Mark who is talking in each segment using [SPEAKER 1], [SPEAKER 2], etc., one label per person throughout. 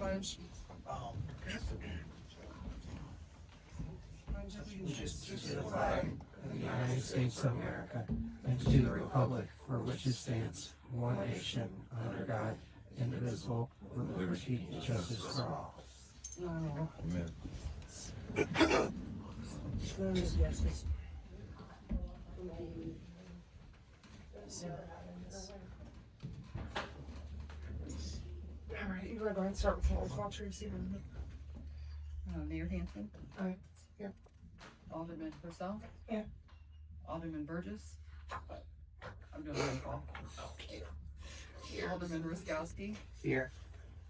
[SPEAKER 1] pledge.
[SPEAKER 2] To the flag of the United States of America and to the republic for which it stands, one nation, under God, indivisible, with liberty and justice for all.
[SPEAKER 3] Amen.
[SPEAKER 1] All right, you want to go ahead and start with the roll call, Tracy?
[SPEAKER 4] Mayor Hampton.
[SPEAKER 1] Aye. Here.
[SPEAKER 4] Alderman Purcell.
[SPEAKER 1] Yeah.
[SPEAKER 4] Alderman Burgess. I'm doing a roll call. Alderman Ruskowski.
[SPEAKER 2] Here.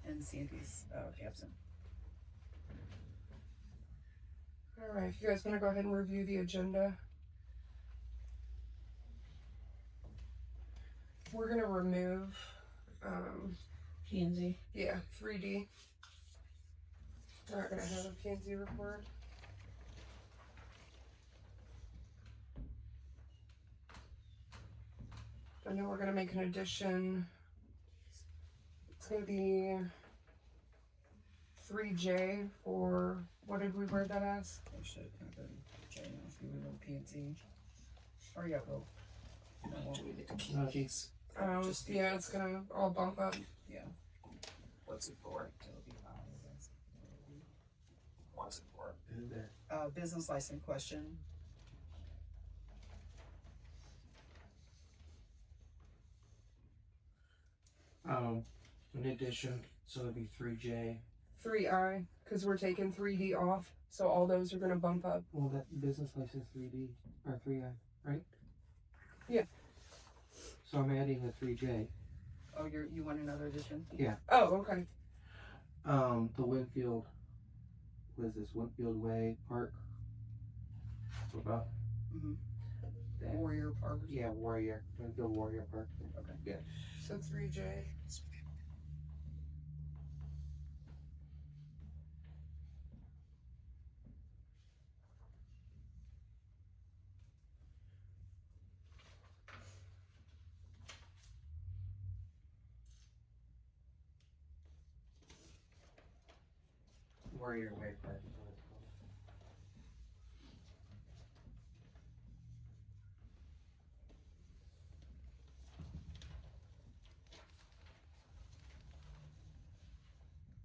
[SPEAKER 4] And Sandy's absent.
[SPEAKER 1] All right, if you guys want to go ahead and review the agenda. We're going to remove,
[SPEAKER 5] P&Z.
[SPEAKER 1] yeah, 3D. We're not going to have a P&Z report. And then we're going to make an addition. It's going to be 3J for, what did we word that as?
[SPEAKER 4] It should have been J now if you will P&Z. Or yeah, well.
[SPEAKER 2] Do we get the keys?
[SPEAKER 1] Yeah, it's going to all bump up.
[SPEAKER 4] Yeah.
[SPEAKER 2] What's it for? What's it for?
[SPEAKER 4] Business license question.
[SPEAKER 2] In addition, so it'd be 3J.
[SPEAKER 1] 3I, because we're taking 3D off, so all those are going to bump up.
[SPEAKER 2] Well, that business license 3D or 3I, right?
[SPEAKER 1] Yeah.
[SPEAKER 2] So I'm adding the 3J.
[SPEAKER 4] Oh, you want another addition?
[SPEAKER 2] Yeah.
[SPEAKER 1] Oh, okay.
[SPEAKER 2] The Winfield, what is this? Winfield Way Park. What about?
[SPEAKER 4] Mm-hmm.
[SPEAKER 2] That.
[SPEAKER 4] Warrior Park.
[SPEAKER 2] Yeah, Warrior. Winfield Warrior Park.
[SPEAKER 4] Okay.
[SPEAKER 2] Yeah.
[SPEAKER 1] So 3J.
[SPEAKER 2] Warrior Way Park.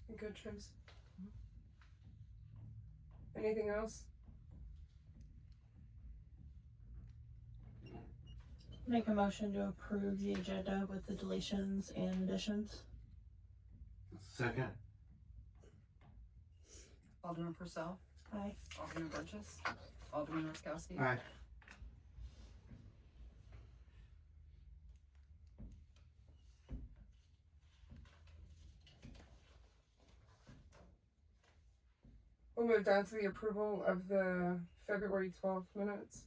[SPEAKER 1] You good, Trims? Anything else?
[SPEAKER 5] Make a motion to approve the agenda with the deletions and additions.
[SPEAKER 2] Second.
[SPEAKER 4] Alderman Purcell.
[SPEAKER 5] Aye.
[SPEAKER 4] Alderman Burgess. Alderman Ruskowski.
[SPEAKER 2] Aye.
[SPEAKER 1] We'll move down to the approval of the February 12th minutes.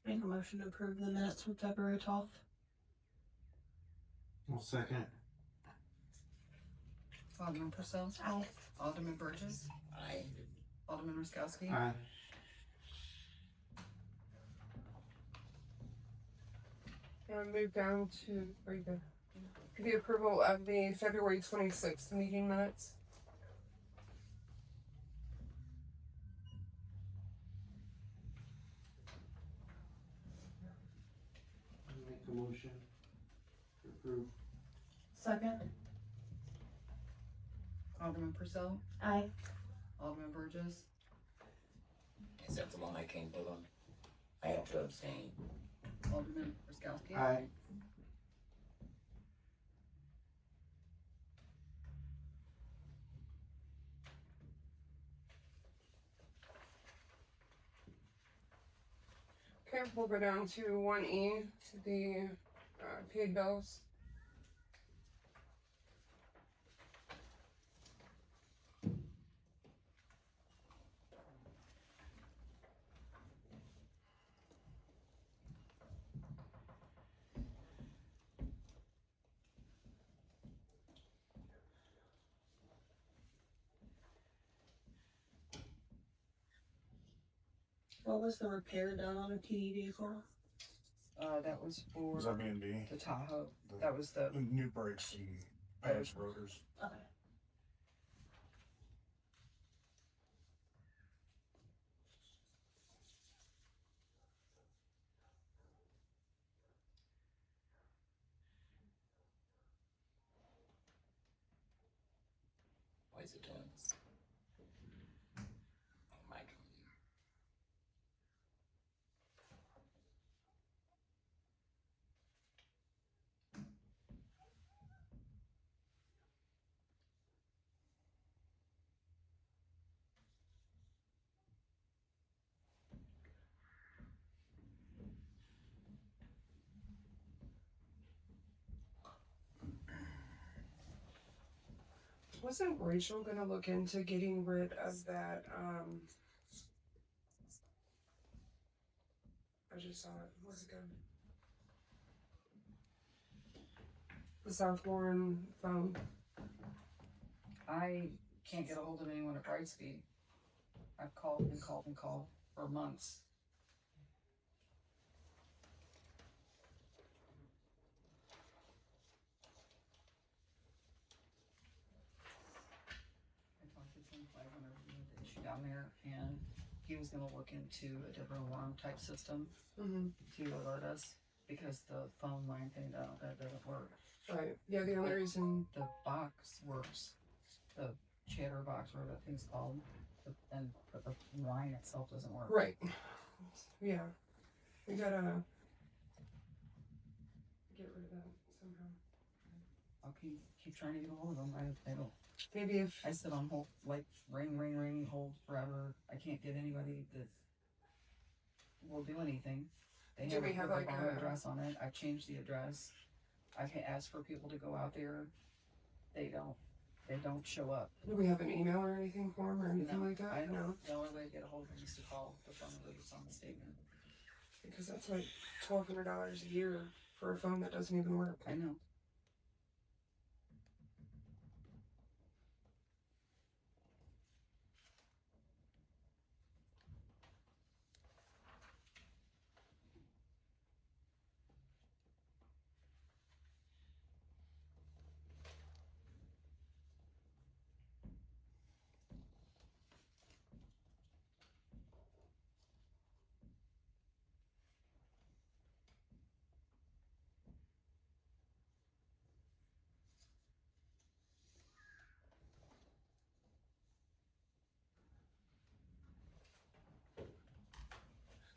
[SPEAKER 5] Make a motion to approve the minutes from February 12th.
[SPEAKER 2] Well, second.
[SPEAKER 4] Alderman Purcell.
[SPEAKER 5] Aye.
[SPEAKER 4] Alderman Burgess.
[SPEAKER 2] Aye.
[SPEAKER 4] Alderman Ruskowski.
[SPEAKER 2] Aye.
[SPEAKER 1] And move down to, where you go? The approval of the February 26th meeting minutes.
[SPEAKER 2] Make a motion to approve.
[SPEAKER 5] Second.
[SPEAKER 4] Alderman Purcell.
[SPEAKER 5] Aye.
[SPEAKER 4] Alderman Burgess.
[SPEAKER 6] Is that the one I can't vote on? I have to abstain.
[SPEAKER 4] Alderman Ruskowski.
[SPEAKER 2] Aye.
[SPEAKER 1] Okay, we'll go down to 1E, to the paid bills.
[SPEAKER 5] What was the repair done on a TD vehicle?
[SPEAKER 4] That was for
[SPEAKER 3] Was that B&B?
[SPEAKER 4] the Tahoe. That was the,
[SPEAKER 3] New brakes and pads, rotors.
[SPEAKER 5] Okay.
[SPEAKER 6] Why is it doing this? Oh my God.
[SPEAKER 1] Wasn't Rachel gonna look into getting rid of that, I just saw it, where's it going? The South Warren phone.
[SPEAKER 4] I can't get a hold of anyone at Brightspeed. I've called and called and called for months. I talked to Tim Clegg whenever we had the issue down there, and he was gonna look into a different alarm type system to alert us, because the phone line thing, that doesn't work.
[SPEAKER 1] Right, yeah, the only reason,
[SPEAKER 4] The box works, the chatter box, whatever that thing's called, but the line itself doesn't work.
[SPEAKER 1] right, yeah, we gotta get rid of that somehow.
[SPEAKER 4] I'll keep trying to get a hold of them. I don't.
[SPEAKER 1] Maybe if,
[SPEAKER 4] I sit on hold, like ring, hold forever. I can't get anybody that will do anything. They
[SPEAKER 1] Do we have,
[SPEAKER 4] a
[SPEAKER 1] like,
[SPEAKER 4] wrong
[SPEAKER 1] a-
[SPEAKER 4] address on it. I've changed the address. I've asked for people to go out there. They don't show up.
[SPEAKER 1] do we have an email or anything for him or anything
[SPEAKER 4] No,
[SPEAKER 1] like that?
[SPEAKER 4] I don't.
[SPEAKER 1] No,
[SPEAKER 4] The only way to get a hold of them is to call the phone number that's on the statement.
[SPEAKER 1] because that's like $1,200 a year for a phone that doesn't even work.
[SPEAKER 4] I know.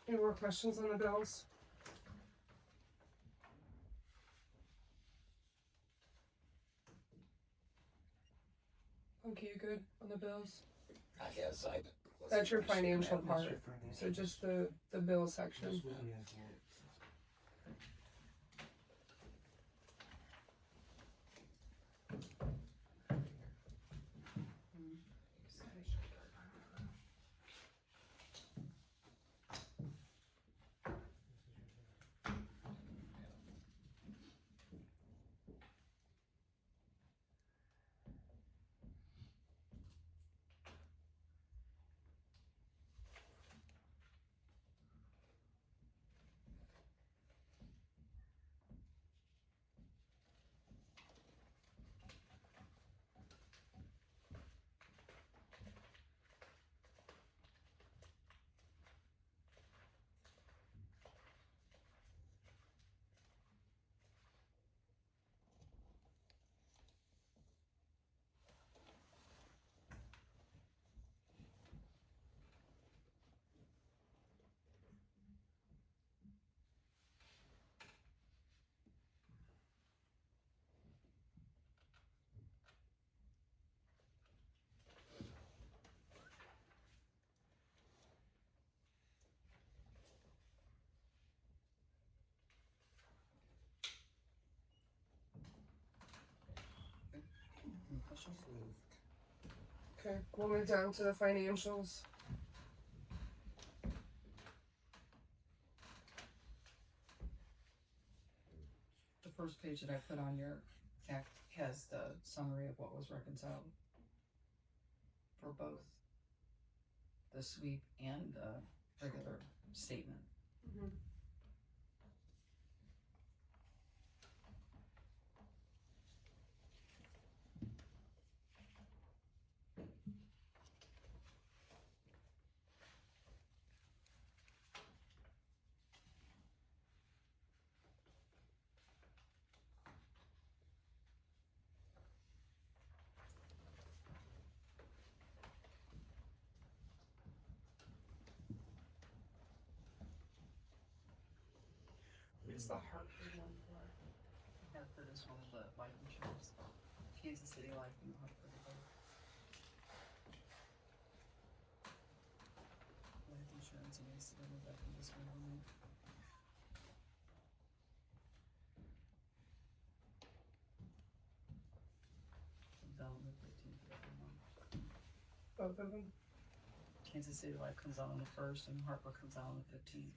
[SPEAKER 1] Any more questions on the bills? Okay, you good on the bills?
[SPEAKER 6] I guess I.
[SPEAKER 1] That's your financial
[SPEAKER 2] That's
[SPEAKER 1] part,
[SPEAKER 2] your financial.
[SPEAKER 1] so just the bill section.
[SPEAKER 4] Any questions?
[SPEAKER 1] Okay, we'll move down to the financials.
[SPEAKER 4] The first page that I put on your act has the summary of what was reconciled for both the sweep and the regular statement.
[SPEAKER 1] Mhm. It's the Hartford one for.
[SPEAKER 4] Hartford is one of the life insurance. Kansas City Life and Hartford. Life insurance and accidental death and dismemberment. Comes out on the 15th of every month.
[SPEAKER 1] Both of them.
[SPEAKER 4] Kansas City Life comes out on the 1st and Hartford comes out on the 15th.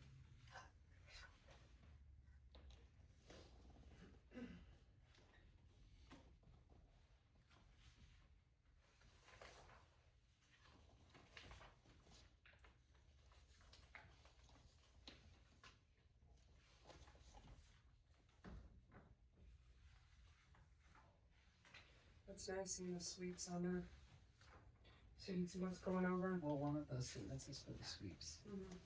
[SPEAKER 1] It's nice seeing the sweeps on there. So you can see what's going over.
[SPEAKER 4] Well, one of those statements is for the sweeps.
[SPEAKER 1] Mhm.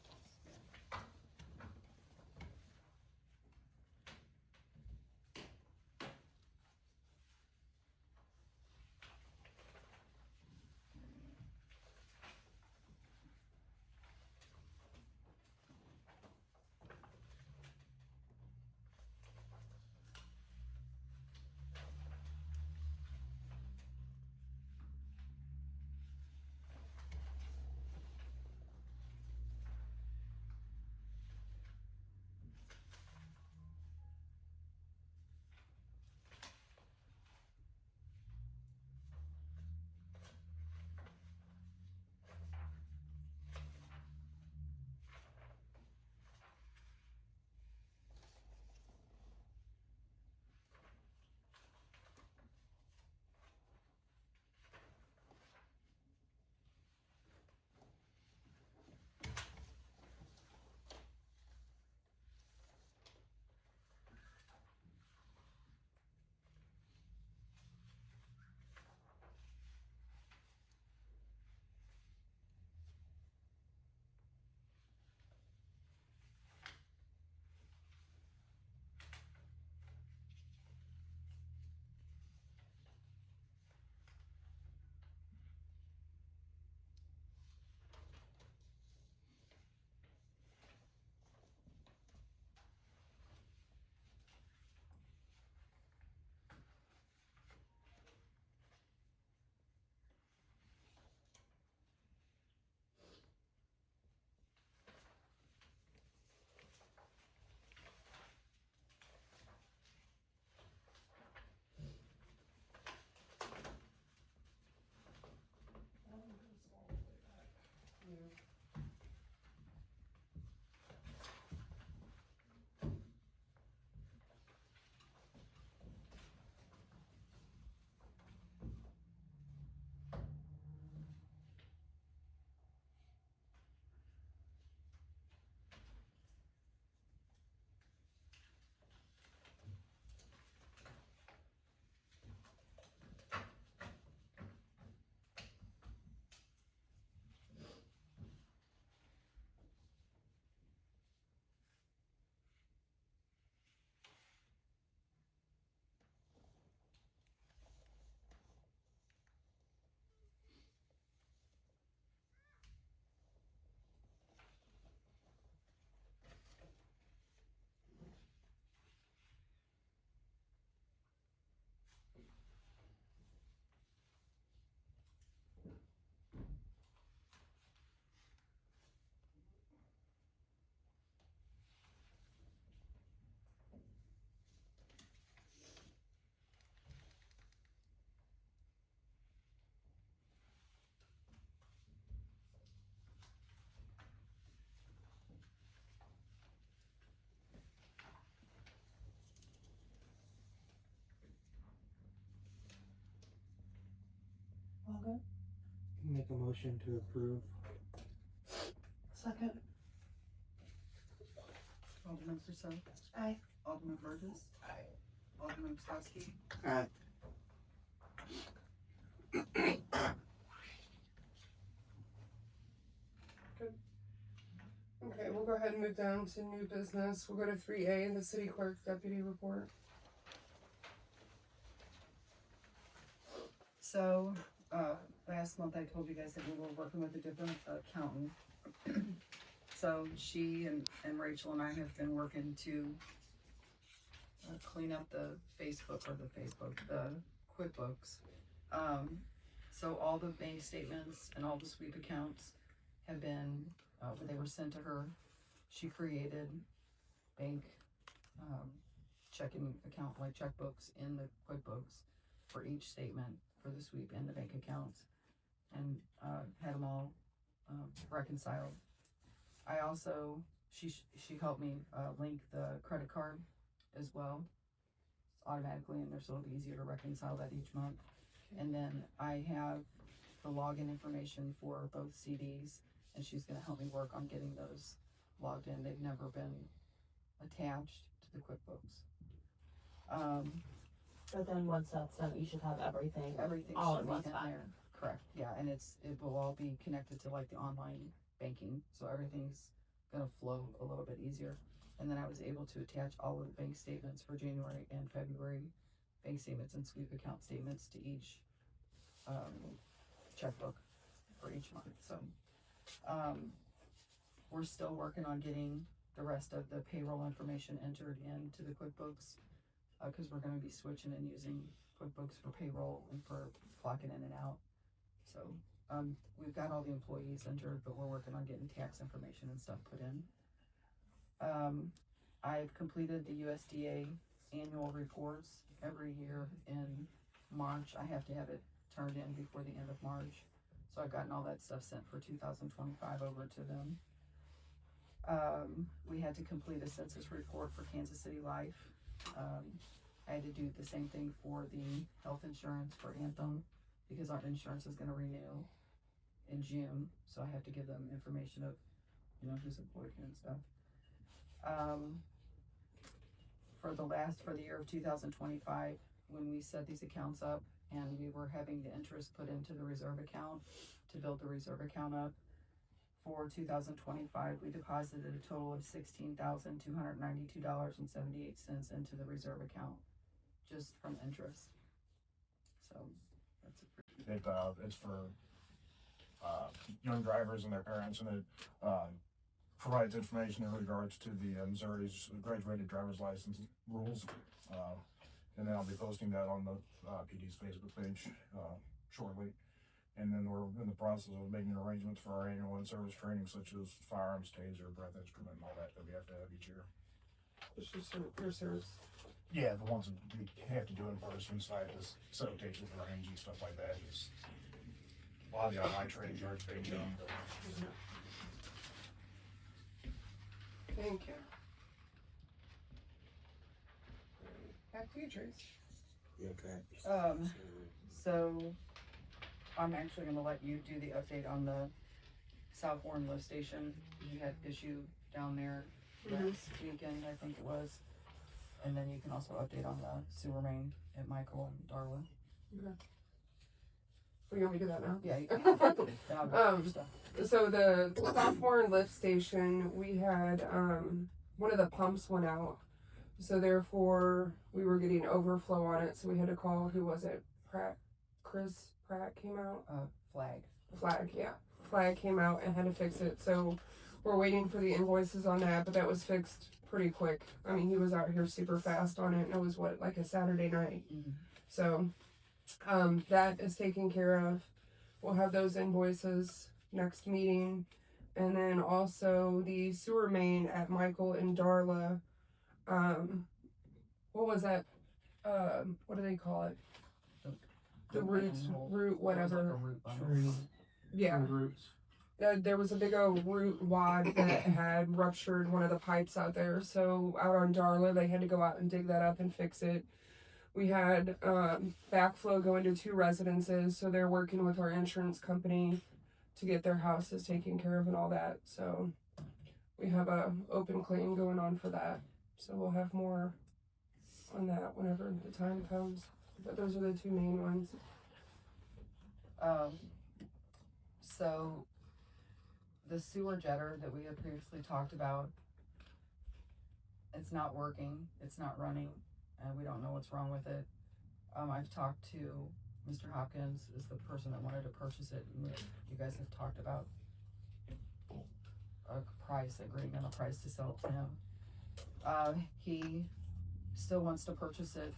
[SPEAKER 5] All good?
[SPEAKER 2] Make a motion to approve.
[SPEAKER 5] Second.
[SPEAKER 4] Alderman Purcell.
[SPEAKER 5] Aye.
[SPEAKER 4] Alderman Burgess.
[SPEAKER 6] Aye.
[SPEAKER 4] Alderman Stosky.
[SPEAKER 2] Aye.
[SPEAKER 1] Okay, we'll go ahead and move down to new business. We'll go to 3A, the city clerk deputy report.
[SPEAKER 4] So, last month I told you guys that we were working with a different accountant. So she and Rachel and I have been working to clean up the QuickBooks. So all the bank statements and all the sweep accounts have been, they were sent to her. She created bank checking account, like checkbooks in the QuickBooks for each statement for the sweep and the bank accounts, and had them all reconciled. I also, she helped me link the credit card as well automatically in there, so it'll be easier to reconcile that each month. And then I have the login information for both CDs, and she's gonna help me work on getting those logged in. They've never been attached to the QuickBooks.
[SPEAKER 5] But then once that's done, you should have everything all
[SPEAKER 4] should
[SPEAKER 5] in
[SPEAKER 4] be
[SPEAKER 5] one
[SPEAKER 4] in
[SPEAKER 5] spot.
[SPEAKER 4] there. Correct, yeah, and it will all be connected to like the online banking, so everything's gonna flow a little bit easier. And then I was able to attach all of the bank statements for January and February, bank statements and sweep account statements to each checkbook for each month. So we're still working on getting the rest of the payroll information entered into the QuickBooks, because we're going to be switching and using QuickBooks for payroll and for clocking in and out. So we've got all the employees entered, but we're working on getting tax information and stuff put in. I've completed the USDA annual reports every year in March. I have to have it turned in before the end of March. So I've gotten all that stuff sent for 2025 over to them. We had to complete a census report for Kansas City Life. I had to do the same thing for the health insurance for Anthem, because our insurance is gonna renew in June. So I have to give them information of, who's employed and stuff. For the year of 2025, when we set these accounts up and we were having the interest put into the reserve account to build the reserve account up, for 2025, we deposited a total of $16,292.78 into the reserve account, just from interest. So that's
[SPEAKER 3] It's for young drivers and their parents, and it provides information in regards to the Missouri's graduated driver's license rules. And then I'll be posting that on the PD's Facebook page shortly. And then we're in the process of making arrangements for our annual in-service training, such as firearms, taser, breath instrument, and all that we have to have each year.
[SPEAKER 1] It's just your service.
[SPEAKER 3] Yeah, the ones that we have to do in person, so I have to set up dates with the range and stuff like that. It's a lot of the online training yards being done.
[SPEAKER 1] Thank you. Back to you, Trace.
[SPEAKER 2] Okay.
[SPEAKER 4] So I'm actually gonna let you do the update on the South Warren lift station. You had issue down there last weekend, I think it was. And then you can also update on the sewer main at Michael and Darwin.
[SPEAKER 1] Okay. Well, you want me to do that now?
[SPEAKER 4] Yeah, you can. Then I'll go through stuff.
[SPEAKER 1] So the sophomore lift station, we had one of the pumps went out, so therefore we were getting overflow on it. So we had to call, who was it? Chris Pratt came out. Flag came out and had to fix it. So we're waiting for the invoices on that, but that was fixed pretty quick. I mean, he was out here super fast on it, and it was like a Saturday night.
[SPEAKER 4] Mm-hmm.
[SPEAKER 1] So that is taken care of. We'll have those invoices next meeting. And then also the sewer main at Michael and Darla. What was that? What do they call it? The root, whatever. Yeah.
[SPEAKER 2] Roots.
[SPEAKER 1] There was a big old root wad that had ruptured one of the pipes out there. So out on Darla, they had to go out and dig that up and fix it. We had backflow go into 2 residences, so they're working with our insurance company to get their houses taken care of and all that. So we have a open claim going on for that. So we'll have more on that whenever the time comes. But those are the two main ones.
[SPEAKER 4] So the sewer jetter that we had previously talked about, it's not working, it's not running, and we don't know what's wrong with it. I've talked to Mr. Hopkins, is the person that wanted to purchase it, and you guys have talked about a price, agreeing on a price to sell it to him. He still wants to purchase it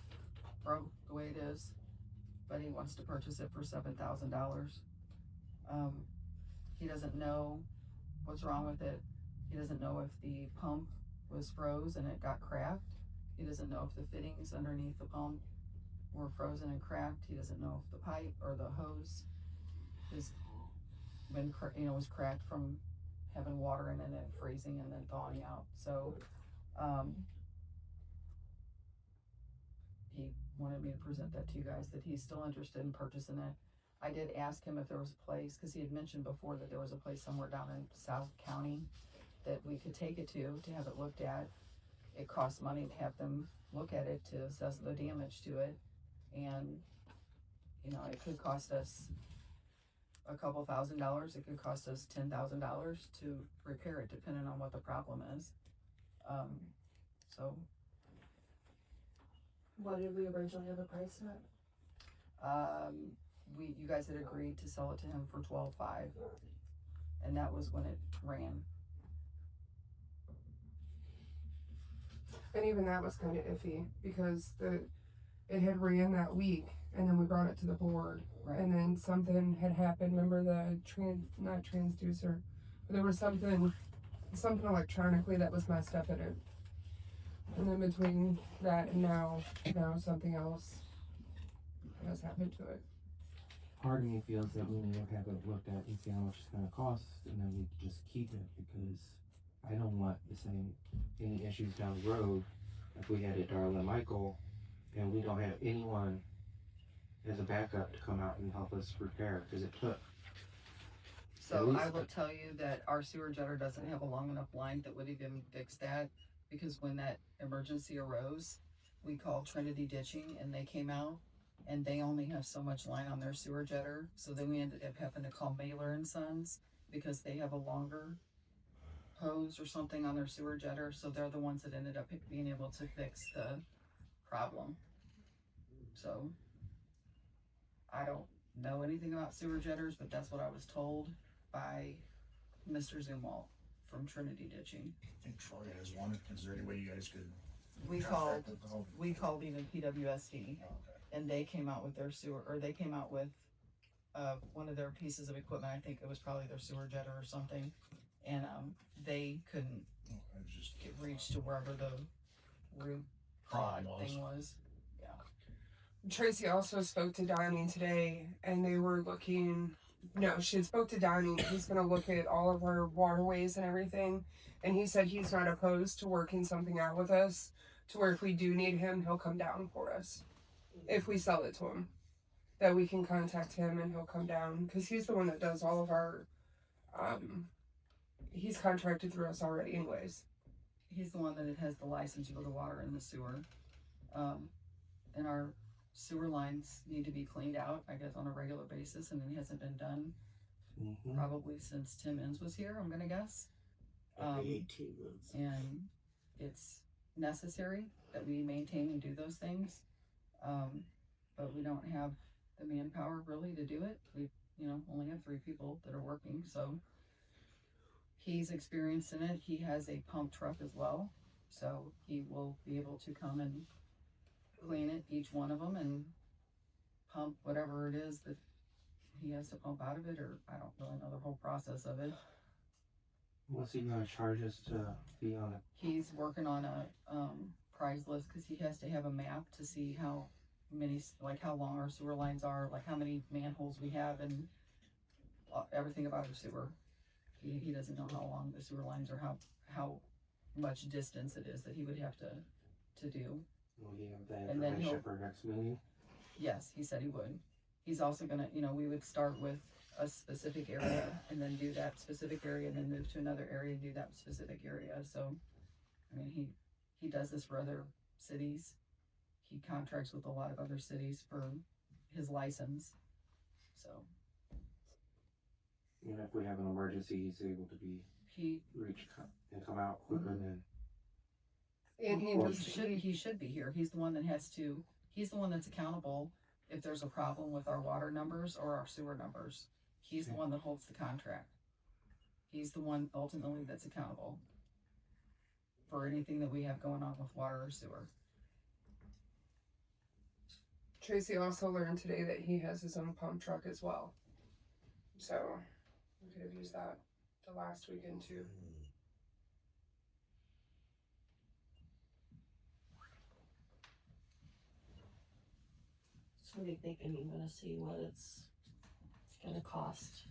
[SPEAKER 4] broke the way it is, but he wants to purchase it for $7,000. He doesn't know what's wrong with it. He doesn't know if the pump was froze and it got cracked. He doesn't know if the fittings underneath the pump were frozen and cracked. He doesn't know if the pipe or the hose has been, was cracked from having water in it and freezing and then thawing out. So, he wanted me to present that to you guys, that he's still interested in purchasing it. I did ask him if there was a place, because he had mentioned before that there was a place somewhere down in South County that we could take it to have it looked at. It costs money to have them look at it to assess the damage to it. And, it could cost us a couple $1,000s. It could cost us $10,000 to repair it, depending on what the problem is. So.
[SPEAKER 1] What did we originally have a price at?
[SPEAKER 4] You guys had agreed to sell it to him for $12,500, and that was when it ran.
[SPEAKER 1] And even that was kind of iffy because it had ran that week, and then we brought it to the board,
[SPEAKER 4] Right.
[SPEAKER 1] and then something had happened. Remember the not transducer, but there was something electronically that was messed up in it. And then between that and now something else has happened to it.
[SPEAKER 2] Part of me feels that we need to have it looked at and see how much it's gonna cost, and then we just keep it, because I don't want the same, any issues down the road if we had it Darla Michael and we don't have anyone as a backup to come out and help us repair, because it took.
[SPEAKER 4] So I will tell you that our sewer jetter doesn't have a long enough line that would even fix that, because when that emergency arose, we called Trinity Ditching and they came out, and they only have so much line on their sewer jetter. So then we ended up having to call Mailer and Sons, because they have a longer hose or something on their sewer jetter. So they're the ones that ended up being able to fix the problem. So I don't know anything about sewer jetters, but that's what I was told by Mr. Zumwalt from Trinity Ditching.
[SPEAKER 3] I think Troy has one. Is there any way you guys could?
[SPEAKER 4] We called even PWSD, and they came out with their sewer, or they came out with one of their pieces of equipment. I think it was probably their sewer jetter or something, and they couldn't get reach to wherever the root thing was.
[SPEAKER 1] Tracy also spoke to Donnie today, and they were looking. No, she spoke to Donnie. He's going to look at all of our waterways and everything, and he said he's not opposed to working something out with us, to where if we do need him, he'll come down for us. If we sell it to him, that we can contact him and he'll come down, because he's the one that does all of our. He's contracted through us already, anyways.
[SPEAKER 4] He's the one that has the license for the water and the sewer, and our sewer lines need to be cleaned out, I guess, on a regular basis, and it hasn't been done probably since Tim Inns was here, I'm gonna guess.
[SPEAKER 2] 18 months.
[SPEAKER 4] And it's necessary that we maintain and do those things, but we don't have the manpower really to do it. We only have 3 people that are working, so he's experienced in it. He has a pump truck as well, so he will be able to come and clean it, each one of them, and pump whatever it is that he has to pump out of it, or I don't really know the whole process of it.
[SPEAKER 2] What's he gonna charge us to be on it?
[SPEAKER 4] He's working on a prize list, because he has to have a map to see how many, like how long our sewer lines are, like how many manholes we have, and everything about our sewer. He doesn't know how long the sewer lines are, how much distance it is that he would have to do.
[SPEAKER 2] Will he have that
[SPEAKER 4] And then
[SPEAKER 2] information for next meeting?
[SPEAKER 4] Yes, he said he would. He's also gonna, we would start with a specific area and then do that specific area and then move to another area and do that specific area. So, I mean, he does this for other cities. He contracts with a lot of other cities for his license. So
[SPEAKER 2] And if we have an emergency, he's able to be reached and come out quicker than.
[SPEAKER 1] And
[SPEAKER 4] he should be here. He's the one that's accountable if there's a problem with our water numbers or our sewer numbers. He's the one that holds the contract. He's the one ultimately that's accountable for anything that we have going on with water or sewer.
[SPEAKER 1] Tracy also learned today that he has his own pump truck as well. So we could have used that the last weekend too.
[SPEAKER 5] So we thinking you're gonna see what it's gonna cost.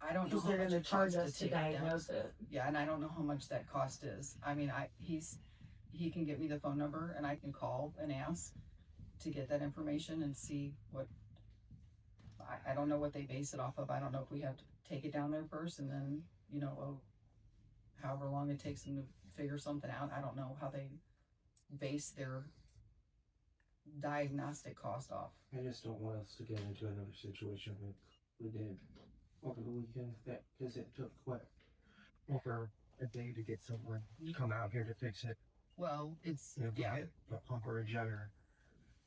[SPEAKER 4] I don't know
[SPEAKER 5] Because
[SPEAKER 4] how
[SPEAKER 5] they're
[SPEAKER 4] much
[SPEAKER 5] gonna
[SPEAKER 4] it
[SPEAKER 5] charge
[SPEAKER 4] costs
[SPEAKER 5] us to
[SPEAKER 4] take it down.
[SPEAKER 5] diagnose it.
[SPEAKER 4] Yeah, and I don't know how much that cost is. I mean, he can get me the phone number and I can call and ask to get that information and see what, I don't know what they base it off of. I don't know if we have to take it down there first and then, however long it takes them to figure something out. I don't know how they base their diagnostic cost off.
[SPEAKER 2] I just don't want us to get into another situation like we did over the weekend, because it took over a day to get someone to come out here to fix it.
[SPEAKER 4] Well, it's,
[SPEAKER 2] Get a pump or a jugger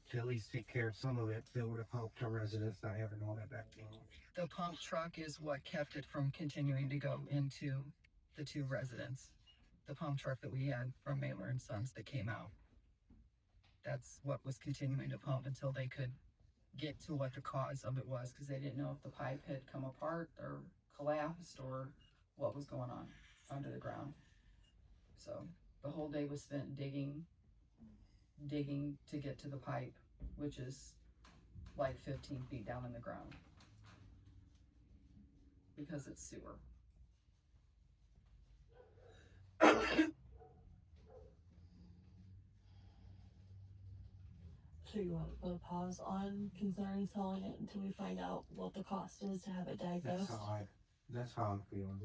[SPEAKER 2] to at least take care of some of it. That would have helped our residents not having all that backflow.
[SPEAKER 4] the pump truck is what kept it from continuing to go into the two residents. The pump truck that we had from Mailer and Sons that came out. That's what was continuing to pump until they could get to what the cause of it was, because they didn't know if the pipe had come apart or collapsed or what was going on under the ground. So the whole day was spent digging to get to the pipe, which is like 15 feet down in the ground because it's sewer.
[SPEAKER 5] So you want to put a pause on considering selling it until we find out what the cost is to have it diagnosed?
[SPEAKER 2] That's how I'm feeling.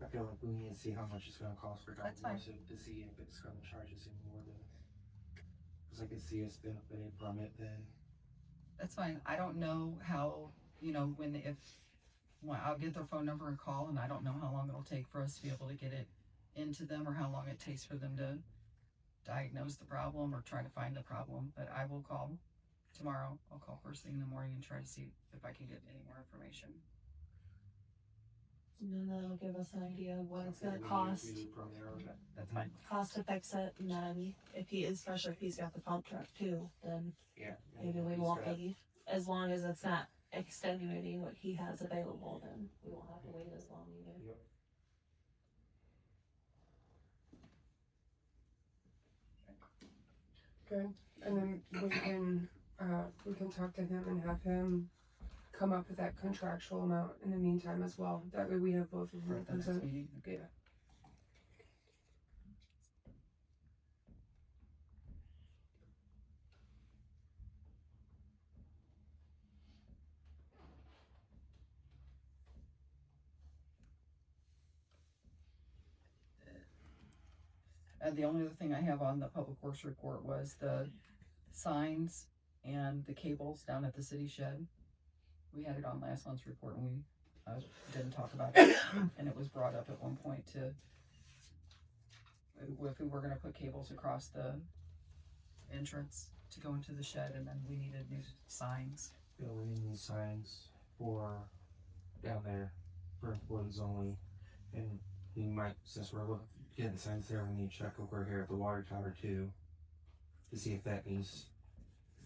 [SPEAKER 2] I feel like we need to see how much it's gonna cost for diagnosis to see if it's gonna charge us any more than, because I can see us benefiting from it then.
[SPEAKER 4] That's fine. I don't know how, when I'll get their phone number and call, and I don't know how long it'll take for us to be able to get it into them or how long it takes for them to diagnose the problem or try to find the problem. But I will call tomorrow. I'll call first thing in the morning and try to see if I can get any more information.
[SPEAKER 5] And then that'll give us an idea of what it's gonna cost.
[SPEAKER 4] That's fine.
[SPEAKER 5] Cost to fix it, and then especially if he's got the pump truck too, then maybe we won't be, as long as it's not extenuating what he has available, then we won't have to wait as long either.
[SPEAKER 1] Okay, and then we can talk to him and have him come up with that contractual amount in the meantime as well. That way we have both of them present.
[SPEAKER 4] Okay. The only other thing I have on the public works report was the signs and the cables down at the city shed. We had it on last month's report and we didn't talk about it. And it was brought up at one point if we were going to put cables across the entrance to go into the shed, and then we needed new signs.
[SPEAKER 2] Yeah, we need new signs for down there for employees only. And we might, since we're getting signs there, we need to check over here at the water tower too, to see if that needs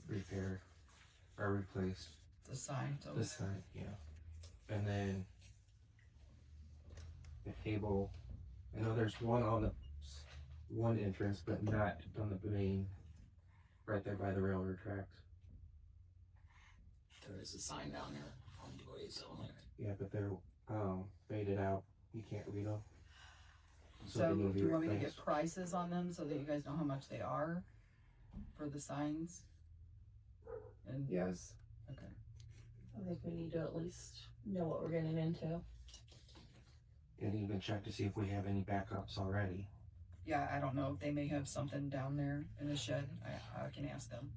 [SPEAKER 2] repaired or replaced.
[SPEAKER 4] The sign.
[SPEAKER 2] The sign, yeah. And then the cable, I know there's one on the one entrance, but not on the main, right there by the railroad tracks.
[SPEAKER 6] There is a sign down there for employees only.
[SPEAKER 2] Yeah, but they're faded out. You can't read them.
[SPEAKER 4] So do you want me to get prices on them so that you guys know how much they are for the signs? And
[SPEAKER 1] Yes.
[SPEAKER 4] okay.
[SPEAKER 5] I think we need to at least know what we're getting into.
[SPEAKER 2] And even check to see if we have any backups already.
[SPEAKER 4] Yeah, I don't know if they may have something down there in the shed. I can ask them.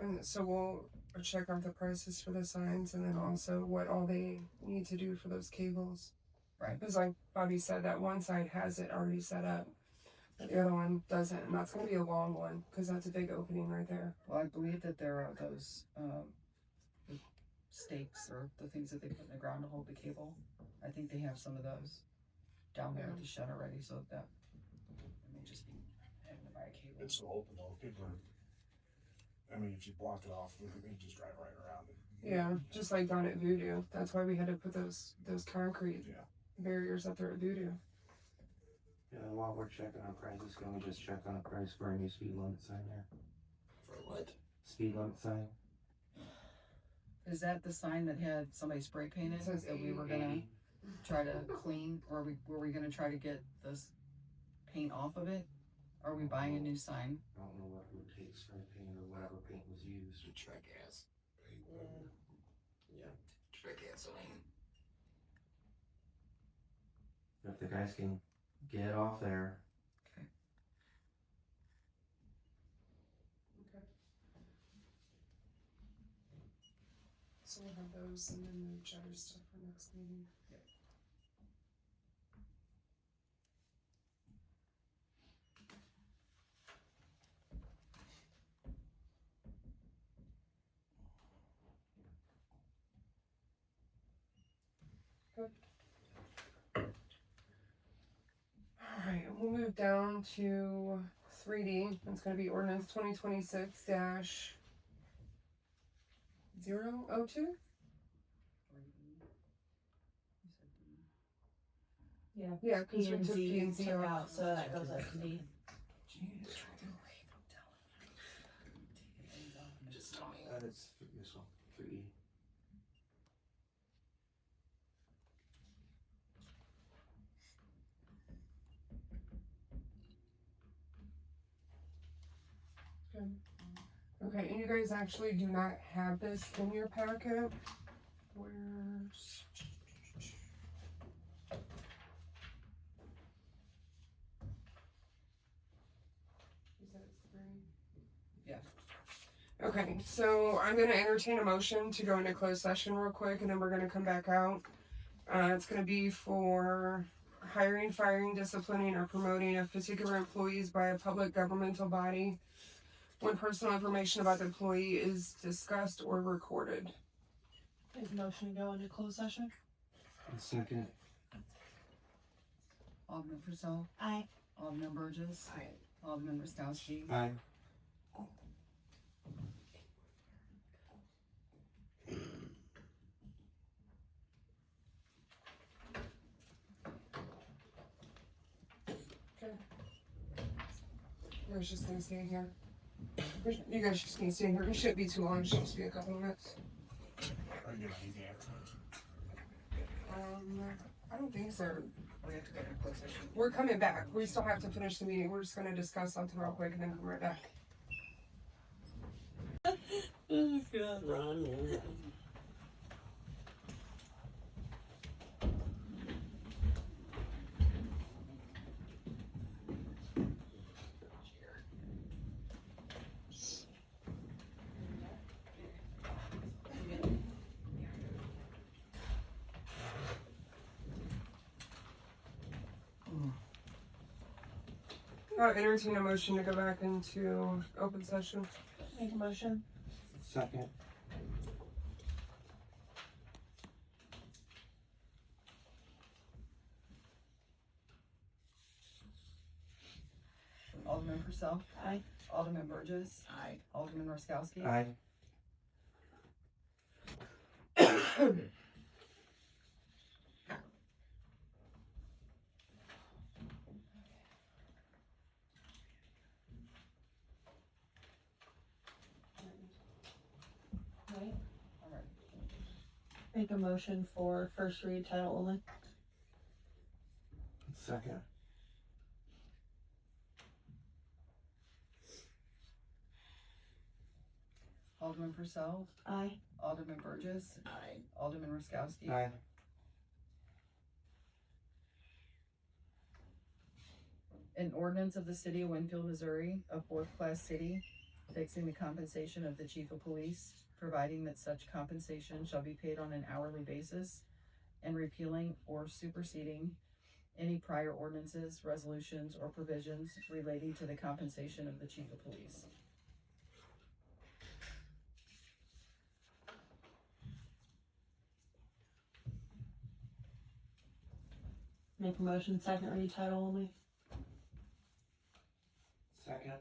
[SPEAKER 1] And so we'll check out the prices for the signs and then also what all they need to do for those cables.
[SPEAKER 4] Right.
[SPEAKER 1] Because like Bobby said, that one side has it already set up, but the other one doesn't, and that's going to be a long one because that's a big opening right there.
[SPEAKER 4] Well, I believe that there are those the stakes or the things that they put in the ground to hold the cable. I think they have some of those down there at the shed already, so that it may just be having to buy a cable.
[SPEAKER 3] It's so open though, people are, I mean, if you block it off, you can just drive right around it.
[SPEAKER 1] Yeah, just like down at Voodoo. That's why we had to put those concrete barriers up there at Voodoo.
[SPEAKER 2] Yeah, and while we're checking on prices, can we just check on a price for a new speed limit sign there?
[SPEAKER 6] For what?
[SPEAKER 2] Speed limit sign?
[SPEAKER 4] Is that the sign that had somebody spray painted
[SPEAKER 1] It says
[SPEAKER 4] that we were gonna try to clean, or were we gonna try to get this paint off of it? Are we buying a new sign?
[SPEAKER 2] I don't know what it would take spray paint or whatever paint was used.
[SPEAKER 6] The truck gas. Yeah. Truck gasoline.
[SPEAKER 2] If the guys can get off there.
[SPEAKER 1] Okay. So we'll have those and then the other stuff for next meeting.
[SPEAKER 4] Yep.
[SPEAKER 1] Good. Alright, we'll move down to 3D. It's going to be ordinance 2026-002.
[SPEAKER 5] Yeah.
[SPEAKER 1] Yeah, because we took P and Z
[SPEAKER 5] took
[SPEAKER 1] out.
[SPEAKER 5] out, so that goes up to D.
[SPEAKER 6] Just tell me.
[SPEAKER 2] It's this one, 3E.
[SPEAKER 1] Good. Okay, and you guys actually do not have this in your packet. Where's... You said it's 3?
[SPEAKER 4] Yeah.
[SPEAKER 1] Okay, so I'm going to entertain a motion to go into closed session real quick, and then we're going to come back out. It's going to be for hiring, firing, disciplining, or promoting of particular employees by a public governmental body when personal information about the employee is discussed or recorded.
[SPEAKER 5] Make a motion to go into closed session.
[SPEAKER 2] Second.
[SPEAKER 4] Alderman Purcell,
[SPEAKER 5] Aye.
[SPEAKER 4] Alderman Burgess, Alderman Rostowski.
[SPEAKER 2] Aye.
[SPEAKER 1] Okay. You guys just gonna stay here. You guys just gonna stay here. It shouldn't be too long. It should just be a couple of minutes.
[SPEAKER 3] Are you gonna need the advertising?
[SPEAKER 1] I don't think so.
[SPEAKER 4] We have to go into closed session.
[SPEAKER 1] We're coming back. We still have to finish the meeting. We're just gonna discuss something real quick and then come right back. Entertain a motion to go back into open session.
[SPEAKER 5] Make a motion.
[SPEAKER 2] Second.
[SPEAKER 4] Alderman Purcell,
[SPEAKER 5] Aye.
[SPEAKER 4] Alderman Burgess,
[SPEAKER 6] Aye.
[SPEAKER 4] Alderman Rostowski.
[SPEAKER 2] Aye.
[SPEAKER 5] Right.
[SPEAKER 4] All right.
[SPEAKER 5] Make a motion for first read title only.
[SPEAKER 2] Second.
[SPEAKER 4] Alderman Purcell,
[SPEAKER 5] Aye.
[SPEAKER 4] Alderman Burgess,
[SPEAKER 6] Aye.
[SPEAKER 4] Alderman Raskowski.
[SPEAKER 2] Aye.
[SPEAKER 4] An ordinance of the city of Winfield, Missouri, a fourth-class city, fixing the compensation of the chief of police, providing that such compensation shall be paid on an hourly basis, and repealing or superseding any prior ordinances, resolutions, or provisions relating to the compensation of the chief of police.
[SPEAKER 5] Make a motion, second read title only.
[SPEAKER 2] Second.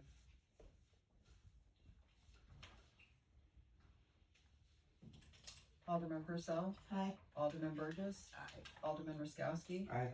[SPEAKER 4] Alderman Purcell,
[SPEAKER 5] Aye.
[SPEAKER 4] Alderman Burgess,
[SPEAKER 6] Aye.
[SPEAKER 4] Alderman Raskowski.
[SPEAKER 2] Aye.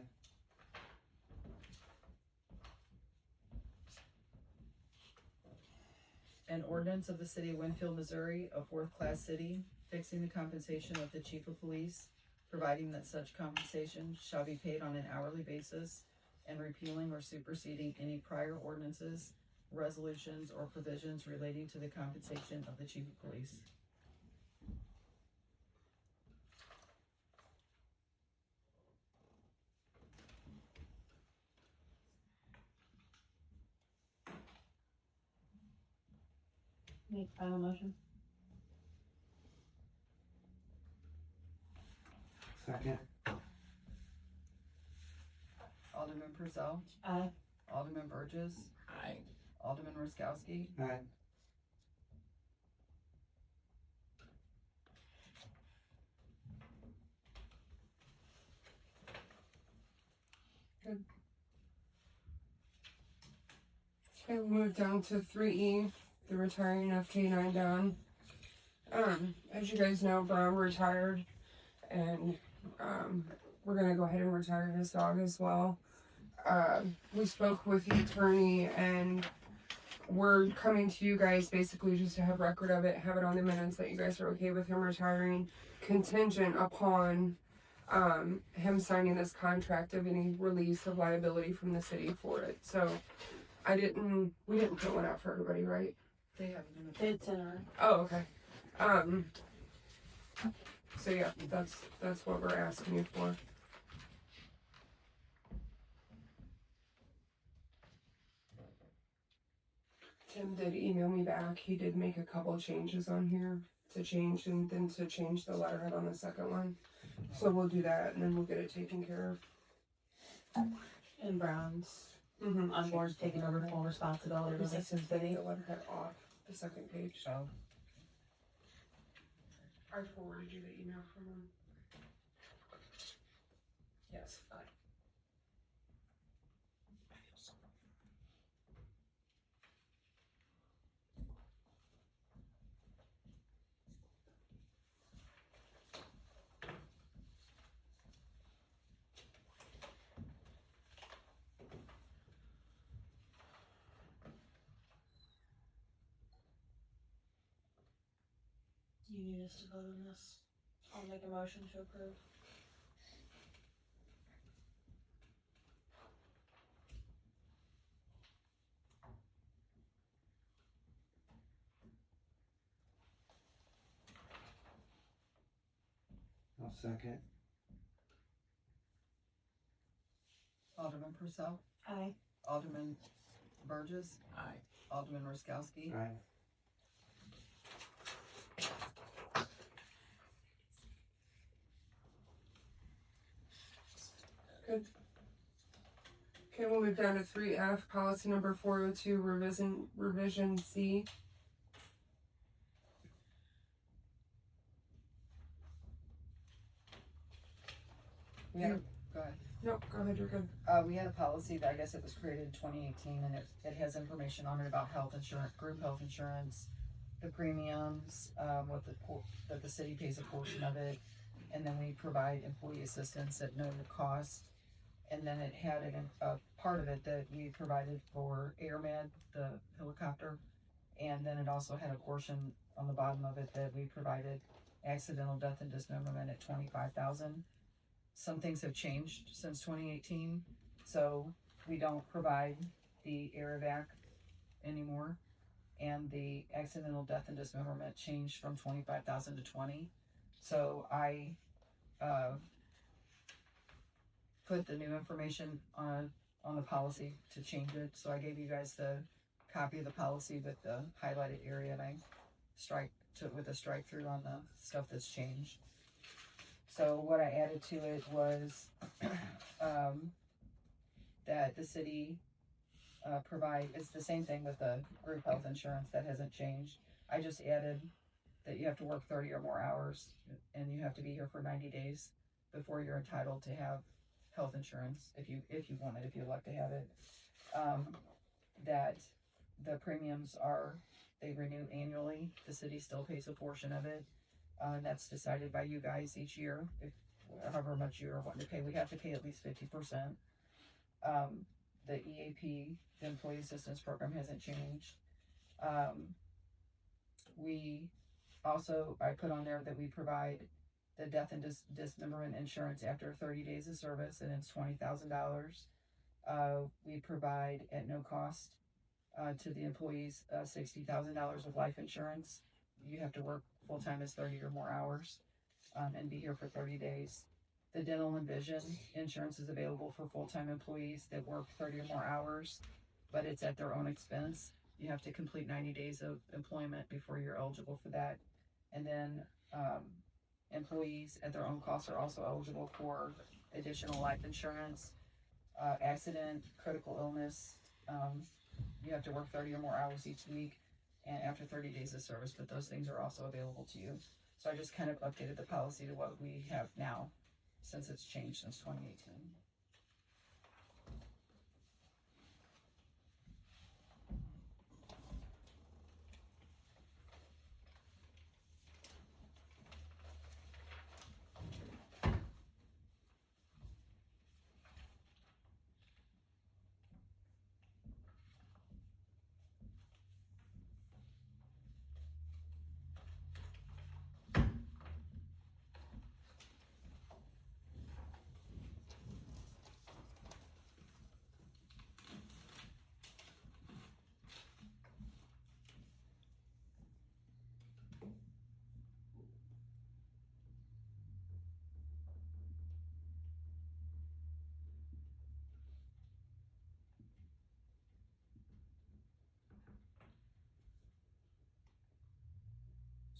[SPEAKER 4] An ordinance of the city of Winfield, Missouri, a fourth-class city, fixing the compensation of the chief of police, providing that such compensation shall be paid on an hourly basis, and repealing or superseding any prior ordinances, resolutions, or provisions relating to the compensation of the chief of police.
[SPEAKER 5] Make final motion.
[SPEAKER 2] Second.
[SPEAKER 4] Alderman Purcell,
[SPEAKER 5] Aye.
[SPEAKER 4] Alderman Burgess,
[SPEAKER 6] Aye.
[SPEAKER 4] Alderman Raskowski.
[SPEAKER 2] Aye.
[SPEAKER 1] Good. Okay, we'll move down to 3E, the retiring of K9 Don. As you guys know, Brown retired, and we're gonna go ahead and retire his dog as well. We spoke with the attorney, and we're coming to you guys basically just to have record of it, have it on the minutes that you guys are okay with him retiring, contingent upon him signing this contract of any release of liability from the city for it. So we didn't put one out for everybody, right?
[SPEAKER 4] They have it in the
[SPEAKER 5] It's in our.
[SPEAKER 1] Oh, okay. So yeah, that's what we're asking you for. Tim did email me back. He did make a couple changes on here to change and then to change the letterhead on the second one. So we'll do that and then we'll get it taken care of.
[SPEAKER 5] And Brown's
[SPEAKER 1] Mm-hmm.
[SPEAKER 5] on board's taking over full responsibility
[SPEAKER 1] Because
[SPEAKER 5] of
[SPEAKER 1] I
[SPEAKER 5] the
[SPEAKER 1] said
[SPEAKER 5] city.
[SPEAKER 1] the letterhead off the second page.
[SPEAKER 4] show.
[SPEAKER 1] I forwarded you the email from him. Yes.
[SPEAKER 5] You need us to vote on this. I'll make a motion to approve.
[SPEAKER 2] I'll second.
[SPEAKER 4] Alderman Purcell,
[SPEAKER 5] Aye.
[SPEAKER 4] Alderman Burgess,
[SPEAKER 6] Aye.
[SPEAKER 4] Alderman Raskowski.
[SPEAKER 2] Aye.
[SPEAKER 1] Good. Okay, we'll move down to 3F, policy number 402, revision C.
[SPEAKER 4] We had go ahead.
[SPEAKER 1] No, go ahead, you're good.
[SPEAKER 4] We had a policy that I guess it was created in 2018, and it has information on it about health insurance, group health insurance, the premiums, that the city pays a portion of it, and then we provide employee assistance at no cost. And then it had a part of it that we provided for AirMed, the helicopter, and then it also had a portion on the bottom of it that we provided accidental death and dismemberment at $25,000. Some things have changed since 2018, so we don't provide the AirVac anymore, and the accidental death and dismemberment changed from 25,000 to 20. So I put the new information on the policy to change it. So I gave you guys the copy of the policy with the highlighted area, and I with a strike through on the stuff that's changed. So what I added to it was that the city it's the same thing with the group health insurance, that hasn't changed. I just added that you have to work 30 or more hours and you have to be here for 90 days before you're entitled to have health insurance if you want it, if you'd like to have it. That the premiums they renew annually. The city still pays a portion of it. And that's decided by you guys each year. If however much you are wanting to pay, we have to pay at least 50%. The EAP, the Employee Assistance Program, hasn't changed. I put on there that we provide the death and dismemberment insurance after 30 days of service, and it's $20,000. We provide at no cost to the employees $60,000 of life insurance. You have to work full-time as 30 or more hours and be here for 30 days. The dental and vision insurance is available for full-time employees that work 30 or more hours, but it's at their own expense. You have to complete 90 days of employment before you're eligible for that. And then employees at their own cost are also eligible for additional life insurance, accident, critical illness. You have to work 30 or more hours each week and after 30 days of service, but those things are also available to you. So I just kind of updated the policy to what we have now, since it's changed since 2018.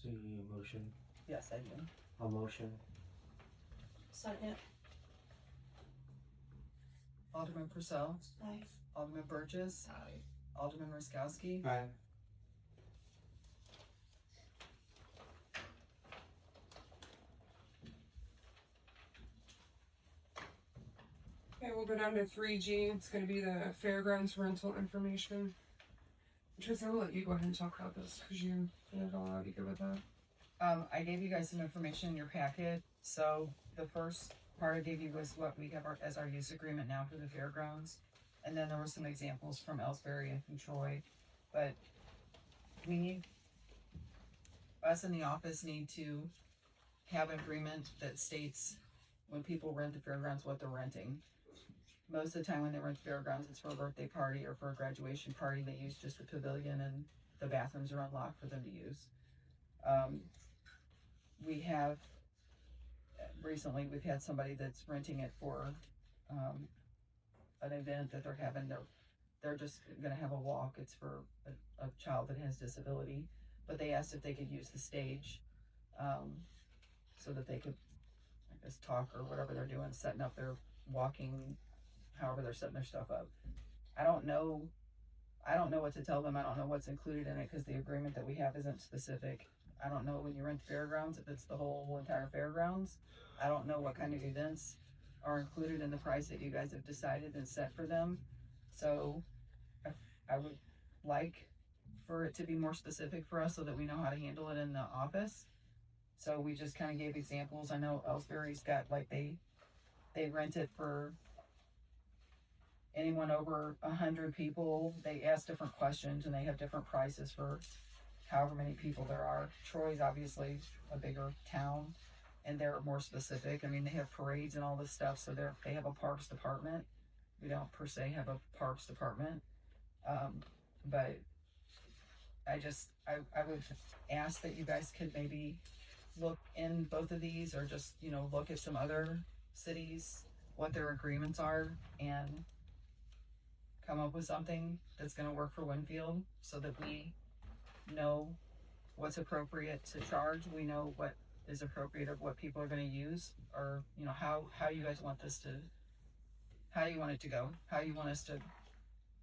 [SPEAKER 2] So you need a motion?
[SPEAKER 4] Yes, I do.
[SPEAKER 2] A motion?
[SPEAKER 5] Second.
[SPEAKER 4] Alderman Purcell,
[SPEAKER 5] Aye.
[SPEAKER 4] Alderman Burgess,
[SPEAKER 6] Aye.
[SPEAKER 4] Alderman Ruskowski,
[SPEAKER 2] Aye.
[SPEAKER 1] Okay, we'll go down to 3G. It's going to be the fairgrounds rental information. Tristan, I'll let you go ahead and talk about this because you did it all out. You good with that?
[SPEAKER 4] I gave you guys some information in your packet. So the first part I gave you was what we have as our use agreement now for the fairgrounds. And then there were some examples from Ellsbury and from Troy. But us in the office need to have an agreement that states when people rent the fairgrounds what they're renting. Most of the time when they rent the fairgrounds, it's for a birthday party or for a graduation party. They use just the pavilion and the bathrooms are unlocked for them to use. Recently we've had somebody that's renting it for an event that they're having. They're just gonna have a walk. It's for a child that has disability, but they asked if they could use the stage so that they could, I guess, talk or whatever they're doing, setting up their walking, however they're setting their stuff up. I don't know what to tell them. I don't know what's included in it because the agreement that we have isn't specific. I don't know when you rent fairgrounds if it's the whole entire fairgrounds. I don't know what kind of events are included in the price that you guys have decided and set for them. So I would like for it to be more specific for us so that we know how to handle it in the office. So we just kind of gave examples. I know Ellsbury's got, like, they rent it for anyone over 100 people. They ask different questions and they have different prices for however many people there are. Troy's obviously a bigger town and they're more specific. I mean, they have parades and all this stuff, so they have a parks department. We don't per se have a parks department, but I would ask that you guys could maybe look in both of these, or just, you know, look at some other cities, what their agreements are, and come up with something that's gonna work for Winfield, so that we know what's appropriate to charge, we know what is appropriate of what people are gonna use, or, you know, how you guys want this to, how you want it to go, how you want us to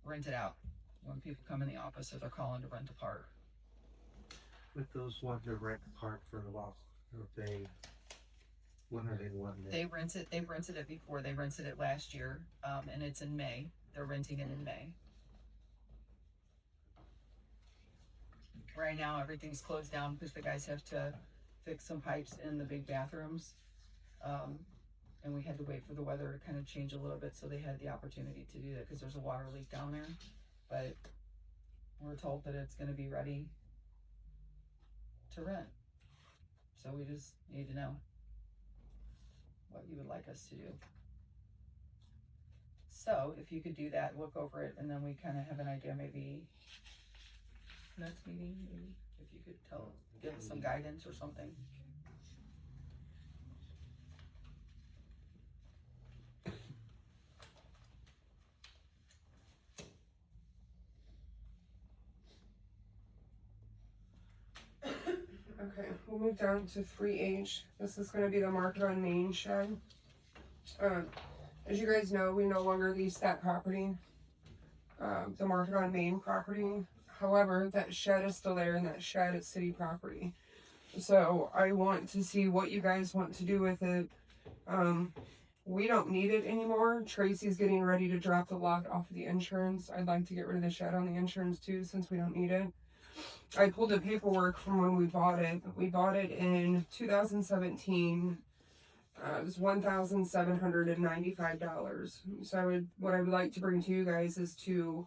[SPEAKER 4] rent it out when people come in the office or they're calling to rent a park.
[SPEAKER 2] With those ones that rent the park for a while, when are they wanting it?
[SPEAKER 4] They've rented it before, they rented it last year, and it's in May, they're renting it in May. Right now, everything's closed down because the guys have to fix some pipes in the big bathrooms. And we had to wait for the weather to kind of change a little bit, so they had the opportunity to do that because there's a water leak down there. But we're told that it's gonna be ready to rent. So we just need to know what you would like us to do. So if you could do that, look over it, and then we kind of have an idea, maybe next meeting, maybe, if you could give us some guidance or something.
[SPEAKER 1] Okay, we'll move down to 3H. This is going to be the Market on Main shed. As you guys know, we no longer lease that property, the Market on Main property. However, that shed is still there, and that shed is city property. So I want to see what you guys want to do with it. We don't need it anymore. Tracy's getting ready to drop the lot off of the insurance. I'd like to get rid of the shed on the insurance too, since we don't need it. I pulled the paperwork from when we bought it. We bought it in 2017. It was $1,795. So what I would like to bring to you guys is to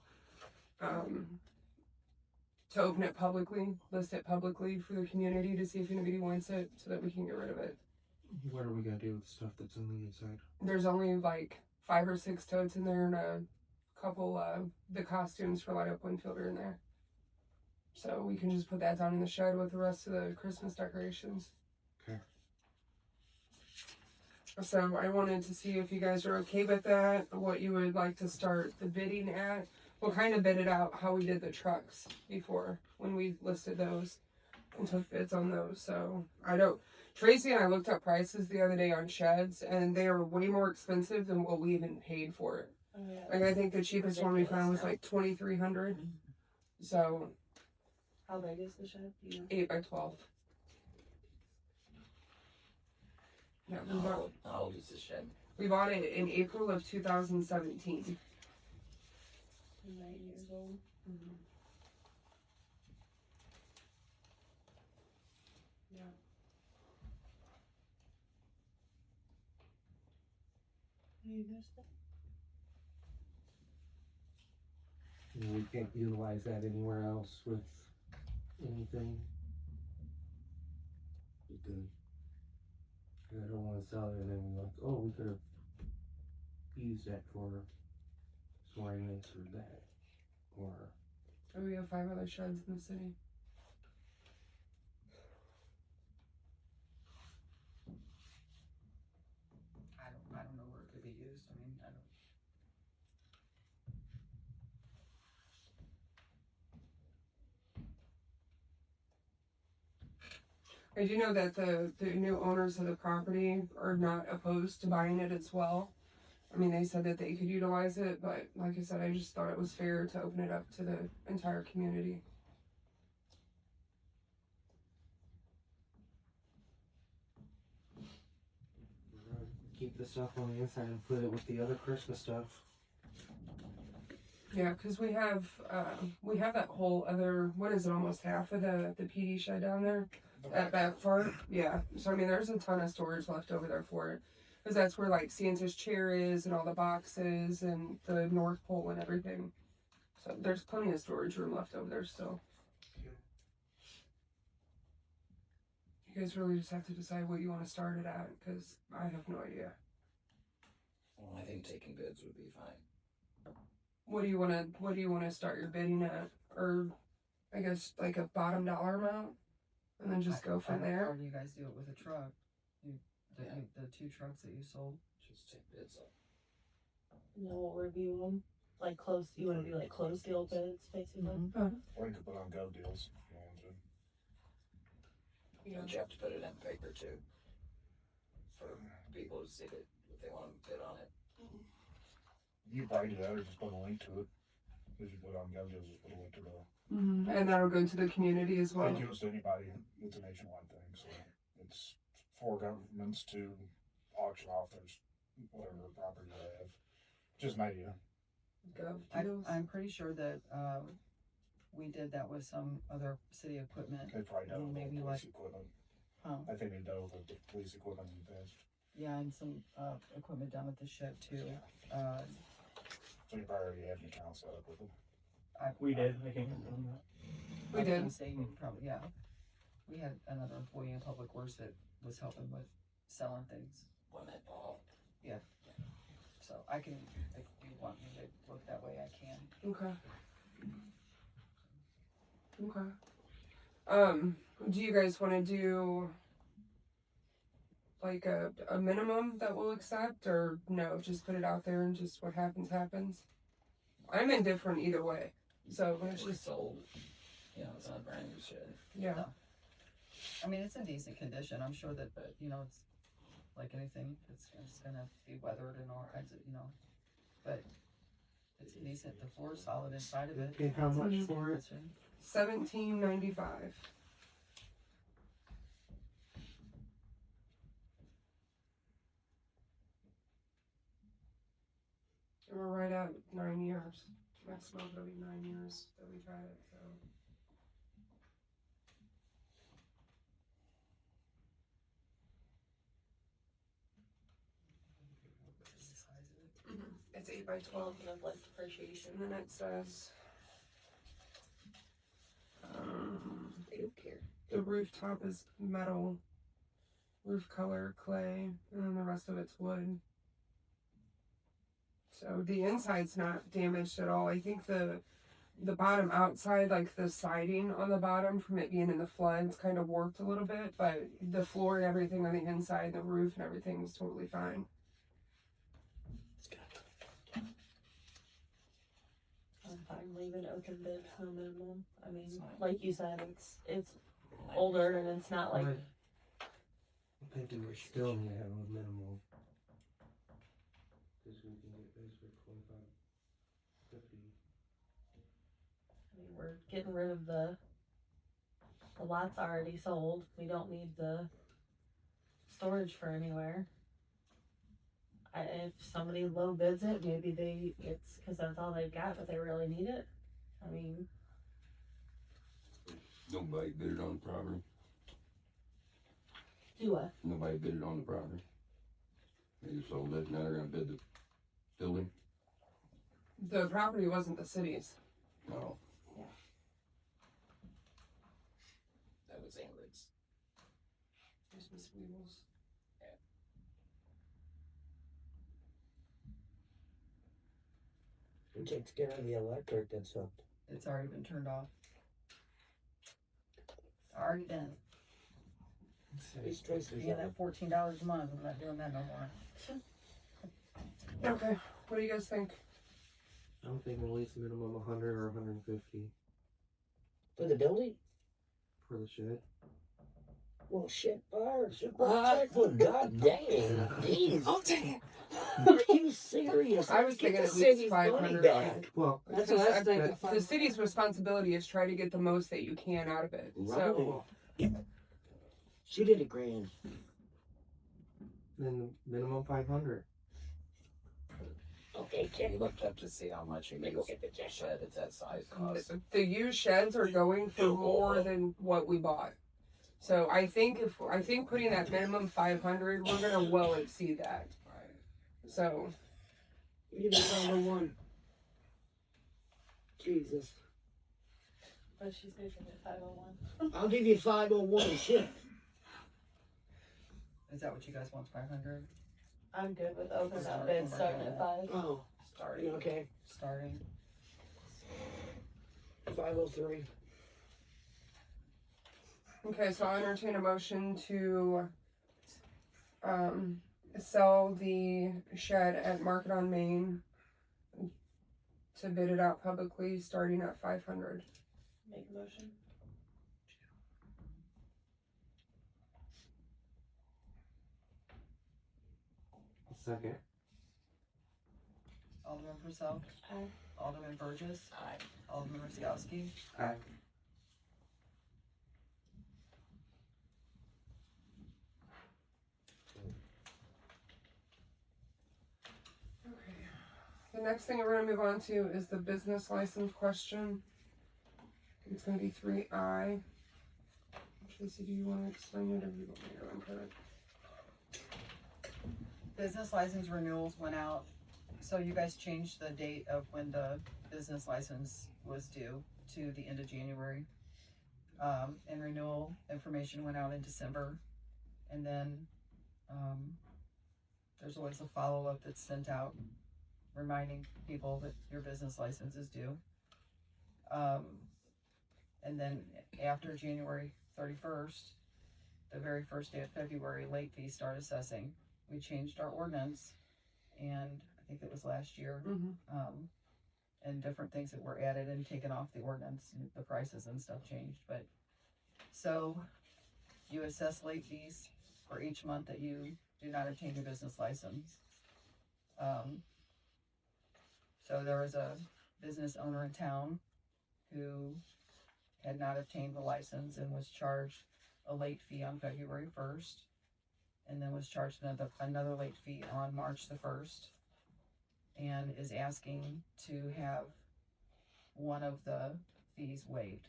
[SPEAKER 1] open it publicly, list it publicly for the community to see if anybody wants it, so that we can get rid of it.
[SPEAKER 2] What are we gonna do with the stuff that's on the inside?
[SPEAKER 1] There's only like 5 or 6 totes in there, and a couple of the costumes for Light Up Winfield are in there. So we can just put that down in the shed with the rest of the Christmas decorations.
[SPEAKER 2] Okay.
[SPEAKER 1] So I wanted to see if you guys are okay with that, what you would like to start the bidding at. We'll kind of bid it out how we did the trucks before, when we listed those and took bids on those. So Tracy and I looked up prices the other day on sheds, and they are way more expensive than what we even paid for it.
[SPEAKER 5] Oh, yeah.
[SPEAKER 1] Like, I think the cheapest one we found was like $2,300. So
[SPEAKER 5] How big is the shed? Do you know?
[SPEAKER 1] 8 by 12. Yeah,
[SPEAKER 6] How old is the shed?
[SPEAKER 1] we bought it in April of 2017.
[SPEAKER 5] 9 years old.
[SPEAKER 1] Mm-hmm. Yeah.
[SPEAKER 5] You missed it?
[SPEAKER 2] We can't utilize that anywhere else with anything. Good. I don't want to sell it and then we're like, oh, we could have used that for swearing this or that. Or
[SPEAKER 1] And we have 5 other sheds in the city.
[SPEAKER 4] I don't know where it could be used. I mean,
[SPEAKER 1] I do know that the new owners of the property are not opposed to buying it as well. I mean, they said that they could utilize it, but like I said, I just thought it was fair to open it up to the entire community.
[SPEAKER 2] we're gonna keep the stuff on the inside and put it with the other Christmas stuff.
[SPEAKER 1] Yeah, because we have that whole other, what is it, almost half of the PD shed down there, that back part. Yeah, so I mean, there's a ton of storage left over there for it, because that's where like Santa's chair is and all the boxes and the North Pole and everything. So there's plenty of storage room left over there still. You guys really just have to decide what you want to start it at, because I have no idea.
[SPEAKER 6] Well, I think taking bids would be fine.
[SPEAKER 1] What do you want to start your bidding at, or I guess like a bottom dollar amount, and then just go from there.
[SPEAKER 4] Or do you guys do it with a truck? The 2 trucks that you sold?
[SPEAKER 6] Just take bids up.
[SPEAKER 5] No, we'll review them. Like close, you want to do like closed deal bids, basically.
[SPEAKER 3] Or you could put on go deals if you wanted to.
[SPEAKER 6] Don't you have to put it in paper too? For people to see it, if they want to bid on it.
[SPEAKER 3] You can write it out or just put a link to it. If you put on go deals, just put a link to the
[SPEAKER 1] And that'll go to the community as well.
[SPEAKER 3] It goes to anybody. It's a nationwide thing, so it's for governments to auction off their whatever property they have. Just an idea.
[SPEAKER 4] I'm pretty sure that we did that with some other city equipment.
[SPEAKER 3] They probably done with
[SPEAKER 4] Maybe
[SPEAKER 3] the police
[SPEAKER 4] like-
[SPEAKER 3] equipment.
[SPEAKER 4] Huh?
[SPEAKER 3] I think they done with the police equipment in the past.
[SPEAKER 4] Yeah, and some equipment down at the shed too.
[SPEAKER 3] So you probably already have an account set up with them.
[SPEAKER 2] We did. I can confirm that.
[SPEAKER 1] We
[SPEAKER 4] I was
[SPEAKER 1] did.
[SPEAKER 4] gonna say you probably, yeah. We had another employee in Public Works that was helping with selling things.
[SPEAKER 6] When that ball.
[SPEAKER 4] So I can, if you want me to look that way, I can.
[SPEAKER 1] Okay. Do you guys want to do like a minimum that we'll accept, or no? Just put it out there and just what happens happens. I'm indifferent either way. So let's
[SPEAKER 6] It's
[SPEAKER 1] just
[SPEAKER 6] sold. You know, it's not a brand new shed.
[SPEAKER 1] yeah.
[SPEAKER 4] I mean, it's in decent condition. I'm sure that, but you know, it's like anything. It's gonna be weathered and all kinds of, you know. But it's decent. The floor's solid inside of it.
[SPEAKER 2] Okay, how much for it?
[SPEAKER 1] $17.95. And we're right at 9 years. Maximum it'll be 9 years that we've had it. So. It's 8 by 12.
[SPEAKER 5] Of like depreciation.
[SPEAKER 1] And then it says
[SPEAKER 6] They don't care.
[SPEAKER 1] the rooftop is metal, roof color clay, and then the rest of it's wood. So the inside's not damaged at all. I think the bottom outside, like the siding on the bottom from it being in the floods, kind of warped a little bit, but the floor and everything on the inside, the roof and everything was totally fine.
[SPEAKER 5] I'm fine leaving open bid for minimum. I mean, like you said, it's older and it's not like
[SPEAKER 2] I think we still need to have a minimal. Because we can get this for 25, 50.
[SPEAKER 5] I mean, we're getting rid of the lot's already sold. We don't need the storage for anywhere. If somebody low bids it, maybe it's because that's all they've got, but they really need it. I mean,
[SPEAKER 7] Nobody bid it on the property.
[SPEAKER 5] do what?
[SPEAKER 7] Nobody bid it on the property. They just sold it, now they're gonna bid the building.
[SPEAKER 1] The property wasn't the city's.
[SPEAKER 7] No.
[SPEAKER 6] That was Ingrid's.
[SPEAKER 1] There's Miss Weebles.
[SPEAKER 8] Who takes care of the electric that's up?
[SPEAKER 4] It's already been turned off. Already done.
[SPEAKER 8] These traces
[SPEAKER 4] Yeah, that $14 a month. I'm not doing that no more.
[SPEAKER 1] Okay, what do you guys think?
[SPEAKER 2] I'm thinking at least minimum 100 or 150
[SPEAKER 8] for the building?
[SPEAKER 2] for the shed.
[SPEAKER 8] Well, shit, fire, god dang, jeez.
[SPEAKER 1] Oh, dang it.
[SPEAKER 8] Are you serious?
[SPEAKER 1] I was
[SPEAKER 8] Get
[SPEAKER 1] thinking
[SPEAKER 8] the
[SPEAKER 1] at least
[SPEAKER 8] city's
[SPEAKER 1] 500
[SPEAKER 8] money back.
[SPEAKER 2] Well,
[SPEAKER 1] That's
[SPEAKER 2] what I was
[SPEAKER 1] the
[SPEAKER 2] thinking.
[SPEAKER 1] city's responsibility is try to get the most that you can out of it. So
[SPEAKER 8] Right. She did $1,000.
[SPEAKER 2] Then minimum 500.
[SPEAKER 8] Okay,
[SPEAKER 6] We
[SPEAKER 8] check.
[SPEAKER 6] looked up to see how much a
[SPEAKER 8] Let me go get the check.
[SPEAKER 6] shed at that size costs.
[SPEAKER 1] the used sheds are going for more than what we bought. So I think putting that minimum 500, we're gonna well exceed that.
[SPEAKER 6] Right.
[SPEAKER 1] So
[SPEAKER 8] Give me 501. Jesus.
[SPEAKER 5] But she's making it 501.
[SPEAKER 8] I'll give you 501 shit.
[SPEAKER 4] Is that what you guys want? 500
[SPEAKER 5] I'm good with open bid starting at 5.
[SPEAKER 8] Oh,
[SPEAKER 4] starting.
[SPEAKER 8] okay.
[SPEAKER 4] Starting.
[SPEAKER 8] 503.
[SPEAKER 1] Okay, so I'll entertain a motion to sell the shed at Market on Main, to bid it out publicly, starting at 500.
[SPEAKER 5] Make a motion.
[SPEAKER 2] Second.
[SPEAKER 4] Alderman Purcell.
[SPEAKER 5] Aye.
[SPEAKER 4] Alderman Burgess.
[SPEAKER 6] Aye.
[SPEAKER 4] Alderman Roszkowski.
[SPEAKER 2] Aye.
[SPEAKER 1] Okay. The next thing we're going to move on to is the business license question. It's going to be 3I. Tracy, do you want to explain it, or do you want me to input it?
[SPEAKER 4] Business license renewals went out, so you guys changed the date of when the business license was due to the end of January. And renewal information went out in December, and then there's always a follow-up that's sent out reminding people that your business license is due. And then after January 31st, the very first day of February, late fees start assessing. We changed our ordinance, and I think it was last year, and different things that were added and taken off the ordinance, and the prices and stuff changed. But so you assess late fees for each month that you do not obtain your business license. So there was a business owner in town who had not obtained the license and was charged a late fee on February 1st, and then was charged another late fee on March the 1st, and is asking to have one of the fees waived.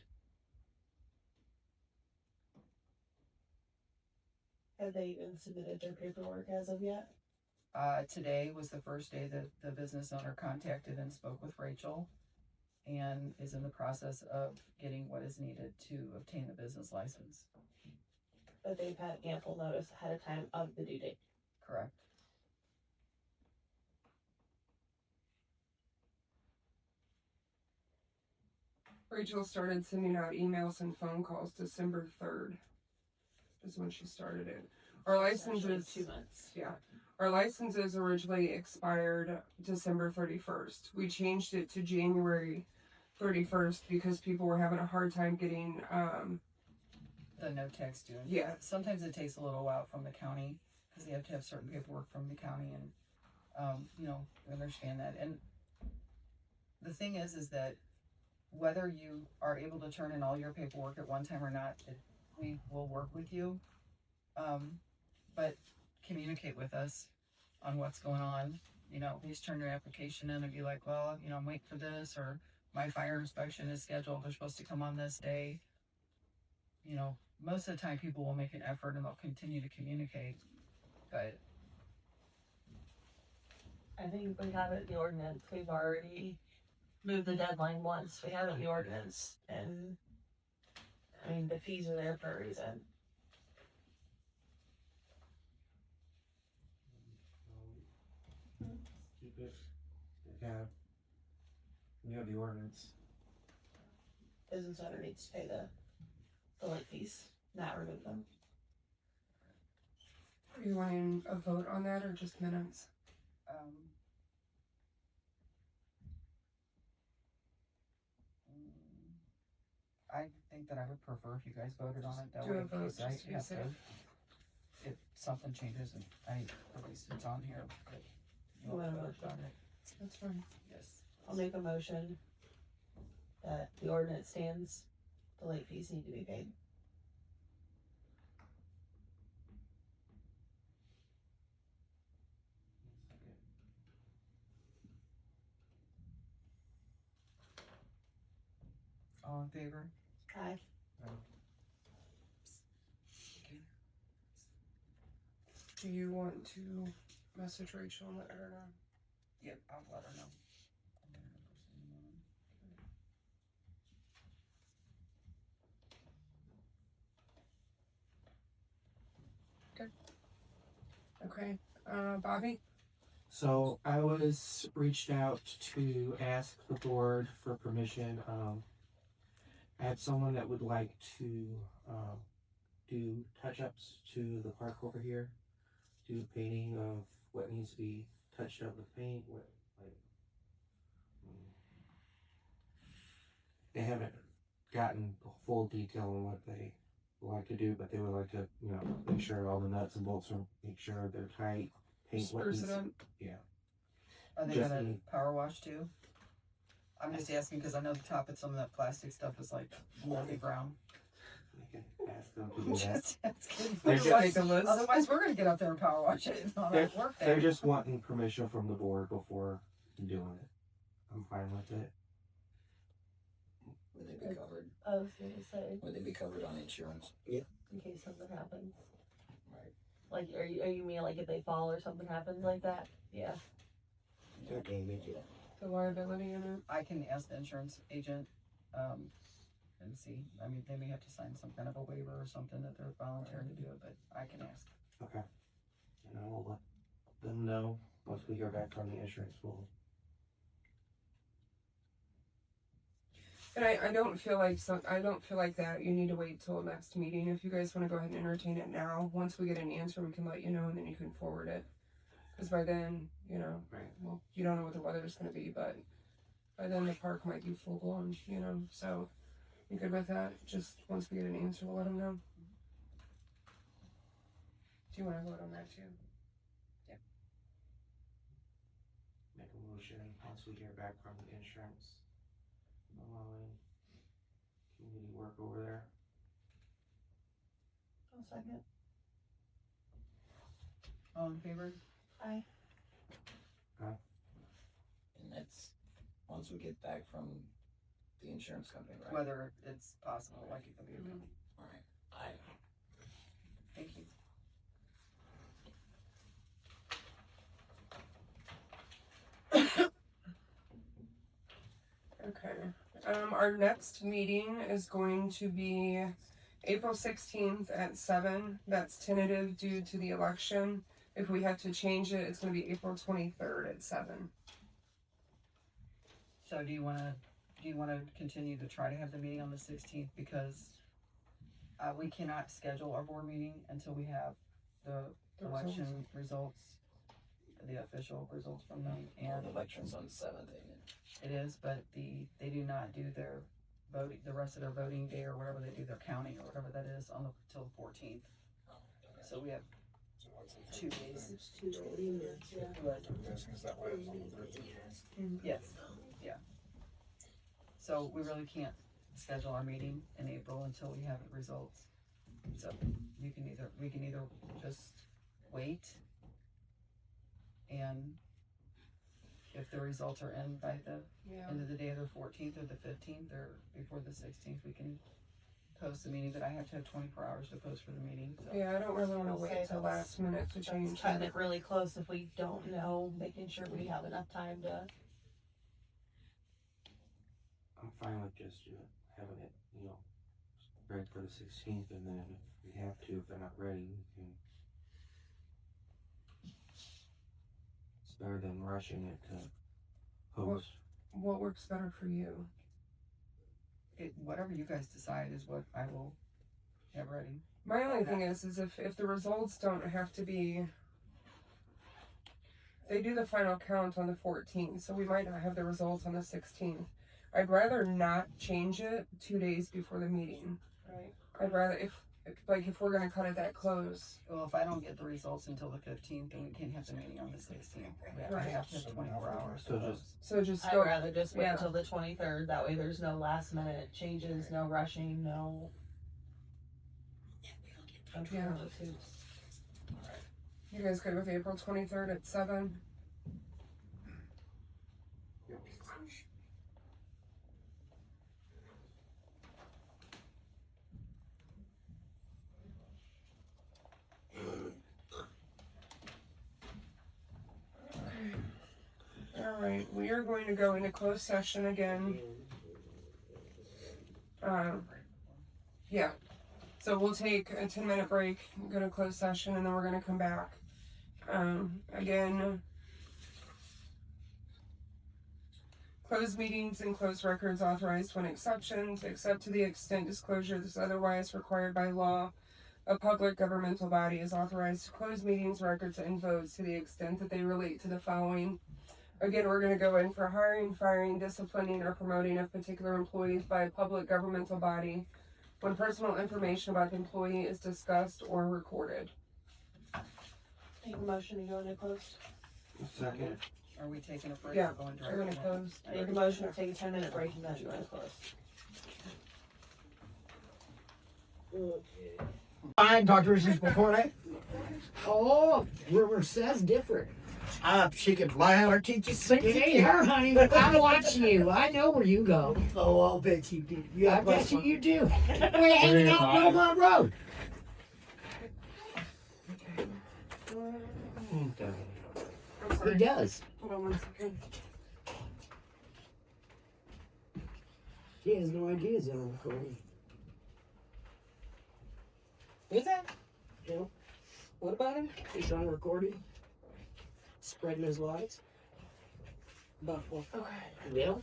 [SPEAKER 5] Have they even submitted their paperwork as of yet?
[SPEAKER 4] Today was the first day that the business owner contacted and spoke with Rachel, and is in the process of getting what is needed to obtain the business license.
[SPEAKER 5] But they've had ample notice ahead of time of the due date.
[SPEAKER 4] Correct.
[SPEAKER 1] Rachel started sending out emails and phone calls December 3rd is when she started it. Our licenses,
[SPEAKER 5] 2 months.
[SPEAKER 1] yeah, our licenses originally expired December 31st. We changed it to January 31st because people were having a hard time getting,
[SPEAKER 4] The no tax due.
[SPEAKER 1] Yeah.
[SPEAKER 4] Sometimes it takes a little while from the county, because they have to have certain paperwork from the county, and, we understand that. And the thing is that whether you are able to turn in all your paperwork at one time or not, we will work with you. But communicate with us on what's going on. Please turn your application in and be like, well, I'm waiting for this, or my fire inspection is scheduled. They're supposed to come on this day. Most of the time people will make an effort and they'll continue to communicate. But
[SPEAKER 5] I think we have it in the ordinance. We've already moved the deadline once. We have it in the ordinance, and I mean, the fees are there for a reason.
[SPEAKER 2] Keep it. Yeah. We have the ordinance.
[SPEAKER 5] Business owner needs to pay the late fees, not remove them.
[SPEAKER 1] are you wanting a vote on that or just minutes?
[SPEAKER 4] I think that I would prefer if you guys voted on it. That
[SPEAKER 1] Do
[SPEAKER 4] way,
[SPEAKER 1] a
[SPEAKER 4] in
[SPEAKER 1] vote,
[SPEAKER 4] case I
[SPEAKER 1] just to be
[SPEAKER 4] have to,
[SPEAKER 1] safe.
[SPEAKER 4] if something changes, and at least it's on here. But
[SPEAKER 5] You want a
[SPEAKER 4] vote
[SPEAKER 5] motion?
[SPEAKER 4] on it.
[SPEAKER 1] That's fine.
[SPEAKER 4] Yes.
[SPEAKER 5] I'll make a motion that the ordinance stands, the late fees need to be paid.
[SPEAKER 4] All in favor?
[SPEAKER 5] Aye.
[SPEAKER 1] Do you want to message Rachel and let her know?
[SPEAKER 4] Yep, I'll let her know.
[SPEAKER 1] Okay. Bobby?
[SPEAKER 2] So I was reached out to ask the board for permission. I had someone that would like to do touch-ups to the park over here, do painting of what needs to be touched up with paint, what, like, they haven't gotten the full detail on what they would like to do, but they would like to, you know, make sure all the nuts and bolts are, make sure they're tight, paint what
[SPEAKER 1] Spruce
[SPEAKER 2] needs,
[SPEAKER 1] it up.
[SPEAKER 2] yeah.
[SPEAKER 4] Are they
[SPEAKER 2] Just
[SPEAKER 4] gonna
[SPEAKER 2] need-
[SPEAKER 4] power wash too? I'm just asking because I know the top of some of that plastic stuff is like moldy brown.
[SPEAKER 2] I can ask them to do that.
[SPEAKER 4] Just asking.
[SPEAKER 2] They're just-
[SPEAKER 4] Otherwise, we're gonna get up there and power wash it. It's not
[SPEAKER 2] They're,
[SPEAKER 4] much work
[SPEAKER 2] they're
[SPEAKER 4] there.
[SPEAKER 2] just wanting permission from the board before doing it. I'm fine with it.
[SPEAKER 6] Would they be covered?
[SPEAKER 5] I was gonna say,
[SPEAKER 6] Would they be covered on insurance?
[SPEAKER 5] in case something happens.
[SPEAKER 6] Right.
[SPEAKER 5] Like, are you mean like if they fall or something happens like that? Yeah.
[SPEAKER 8] They're damaged.
[SPEAKER 1] The liability in it.
[SPEAKER 4] I can ask the insurance agent, and see. I mean, they may have to sign some kind of a waiver or something that they're volunteering to do it, but I can ask.
[SPEAKER 2] Okay. And I will let them know once we hear back from the insurance pool.
[SPEAKER 1] And I don't feel like I don't feel like that you need to wait till next meeting. If you guys want to go ahead and entertain it now, once we get an answer, we can let you know, and then you can forward it. Because by then, you know,
[SPEAKER 2] Right.
[SPEAKER 1] well, you don't know what the weather's going to be, but by then the park might be full blown, you know. So, you good with that? Just once we get an answer, we'll let them know. Do you want to vote on that too?
[SPEAKER 2] Make a motion once we hear back from the insurance. Allowing community work over there.
[SPEAKER 5] I'll second.
[SPEAKER 4] All in favor?
[SPEAKER 5] Aye.
[SPEAKER 6] And that's once we get back from the insurance company, right?
[SPEAKER 4] Whether it's possible, like it can be.
[SPEAKER 6] All right. Aye.
[SPEAKER 4] Thank you.
[SPEAKER 1] Okay. Our next meeting is going to be April 16th at 7. That's tentative due to the election. If we have to change it, it's going to be April 23rd at 7.
[SPEAKER 4] So do you wanna continue to try to have the meeting on the 16th because we cannot schedule our board meeting until we have the
[SPEAKER 1] The
[SPEAKER 4] election results, the official results from them,
[SPEAKER 6] Well,
[SPEAKER 4] and
[SPEAKER 6] the election's on the 7th, ain't it?
[SPEAKER 4] it is, but they do not do their voting, the rest of their voting day or whatever they do, their counting or whatever that is till the 14th. So we have 2 days.
[SPEAKER 5] It's 2 days. Yeah.
[SPEAKER 4] Yes, yeah. So we really can't schedule our meeting in April until we have the results. So we can either just wait, and if the results are in by the
[SPEAKER 1] Yeah.
[SPEAKER 4] end of the day of the 14th or the 15th or before the 16th, we can post the meeting, but I have to have 24 hours to post for the meeting, so.
[SPEAKER 1] Yeah, I don't really want to
[SPEAKER 5] I'll
[SPEAKER 1] wait
[SPEAKER 5] say
[SPEAKER 1] till
[SPEAKER 5] that's-
[SPEAKER 1] last minute to change
[SPEAKER 5] That's cutting
[SPEAKER 1] it.
[SPEAKER 5] it really close if we don't know, making sure we have enough time to.
[SPEAKER 2] I'm fine with just having it, you know, ready for the 16th, and then if we have to, if they're not ready, we can. It's better than rushing it to post.
[SPEAKER 1] What works better for you?
[SPEAKER 4] Whatever you guys decide is what I will have ready.
[SPEAKER 1] My only thing is if the results don't have to be, they do the final count on the 14th, so we might not have the results on the 16th. I'd rather not change it 2 days before the meeting.
[SPEAKER 5] Right.
[SPEAKER 1] I'd rather if we're gonna cut it that close.
[SPEAKER 4] Well, if I don't get the results until the 15th, then we can't have the meeting on the 16th. I have to have 24 hours.
[SPEAKER 2] So
[SPEAKER 4] to
[SPEAKER 2] just-
[SPEAKER 4] post.
[SPEAKER 1] So just
[SPEAKER 5] I'd
[SPEAKER 1] go.
[SPEAKER 5] rather just wait
[SPEAKER 1] Yeah.
[SPEAKER 5] until the 23rd. That way there's no last minute changes, no rushing, no.
[SPEAKER 1] Yeah. You guys good with April 23rd at 7? All right, we are going to go into closed session again. Yeah. So we'll take a 10-minute break, go to closed session, and then we're gonna come back. Again, closed meetings and closed records authorized when exceptions, except to the extent disclosure is otherwise required by law. A public governmental body is authorized to close meetings, records, and votes to the extent that they relate to the following. Again, we're going to go in for hiring, firing, disciplining, or promoting of particular employees by a public governmental body when personal information about the employee is discussed or recorded.
[SPEAKER 5] Make a motion to go into closed.
[SPEAKER 2] Second.
[SPEAKER 4] Are we taking a break
[SPEAKER 1] Yeah,
[SPEAKER 4] or going
[SPEAKER 1] we're going
[SPEAKER 4] direct?
[SPEAKER 1] to close.
[SPEAKER 5] Make a motion to take a 10-minute break and then go into closed.
[SPEAKER 8] Fine, Dr. Richards before that. Oh, rumor says different. She can fly out her teacher's sick. It ain't her, honey. I'm watching you. I know where you go. Oh, I'll bet you do. Yeah, I bet you do. We're hanging out on Belmont Road.
[SPEAKER 1] I'm sorry.
[SPEAKER 8] He does.
[SPEAKER 1] Hold on 1 second.
[SPEAKER 8] He has no idea he's on recording.
[SPEAKER 6] Who's that?
[SPEAKER 8] You know,
[SPEAKER 6] What about him?
[SPEAKER 8] he's on recording. Spreading his lies.
[SPEAKER 6] About what?
[SPEAKER 8] Yeah.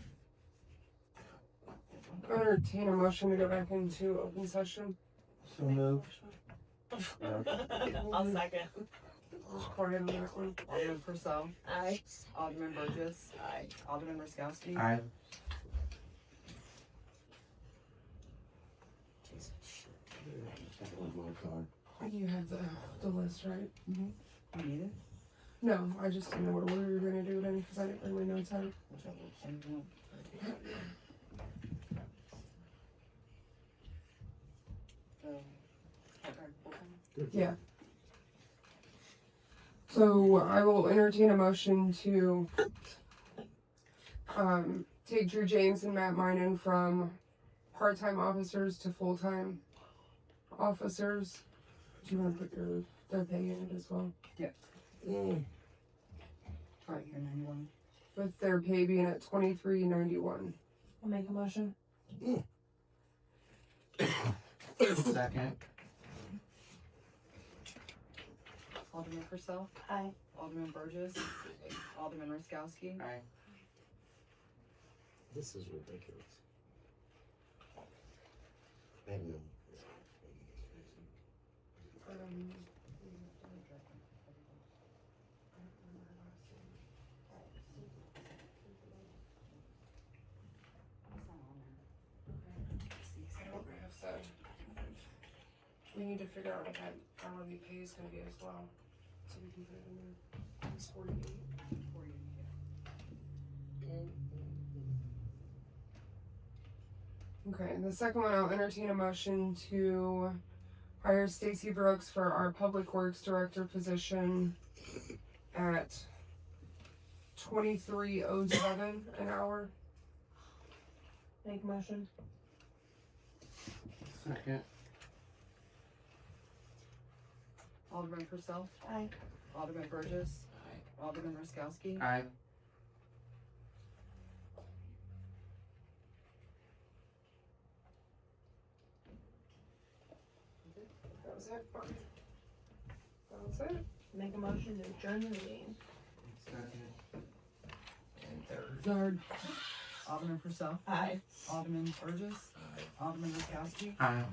[SPEAKER 1] I'll entertain a motion to go back into open session.
[SPEAKER 2] So moved.
[SPEAKER 5] I'll second.
[SPEAKER 1] Quiet on that one.
[SPEAKER 4] Alderman Purcell,
[SPEAKER 5] Aye.
[SPEAKER 4] Alderman Burgess,
[SPEAKER 6] Aye.
[SPEAKER 4] Alderman Raskowski.
[SPEAKER 2] Aye.
[SPEAKER 1] You have the list, right?
[SPEAKER 4] You need it?
[SPEAKER 1] No, I just didn't know what order you were going to do it in because I didn't bring my notes out. Yeah. So I will entertain a motion to take Drew James and Matt Minen from part-time officers to full-time officers. Do you want to put their pay in it as well?
[SPEAKER 4] Right here, 91.
[SPEAKER 1] With their pay being at $23.91.
[SPEAKER 5] I'll make a motion.
[SPEAKER 2] Second.
[SPEAKER 4] Alderman Purcell,
[SPEAKER 5] Aye.
[SPEAKER 4] Alderman Burgess, Alderman Raskowski.
[SPEAKER 2] Aye.
[SPEAKER 8] This is ridiculous. I know.
[SPEAKER 1] I don't have that. We need to figure out what that hourly pay is going to be as well. So we can put it in there. It's 48. Okay, and the second one, I'll entertain a motion to hire Stacy Brooks for our Public Works Director position at $23.07 an hour.
[SPEAKER 5] Make a motion.
[SPEAKER 2] Second.
[SPEAKER 4] Alderman Purcell,
[SPEAKER 5] Aye.
[SPEAKER 4] Alderman Burgess, Alderman Raskowski.
[SPEAKER 2] Aye.
[SPEAKER 1] That was it. That was it.
[SPEAKER 5] Make a motion to adjourn the meeting.
[SPEAKER 2] Second.
[SPEAKER 1] Third.
[SPEAKER 4] Alderman Purcell,
[SPEAKER 5] Aye.
[SPEAKER 4] Alderman Burgess, Alderman Raskowski.
[SPEAKER 2] Aye.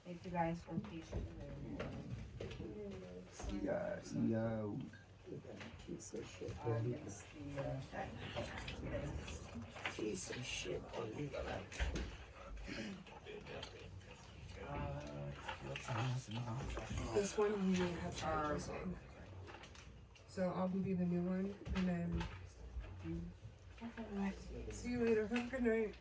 [SPEAKER 5] Thank you guys for patiently.
[SPEAKER 2] Yo.
[SPEAKER 8] Piece of shit.
[SPEAKER 4] Yes, the,
[SPEAKER 8] Piece of shit.
[SPEAKER 1] This one we have charges in. So I'll give you the new one and then see you later. Have a good night.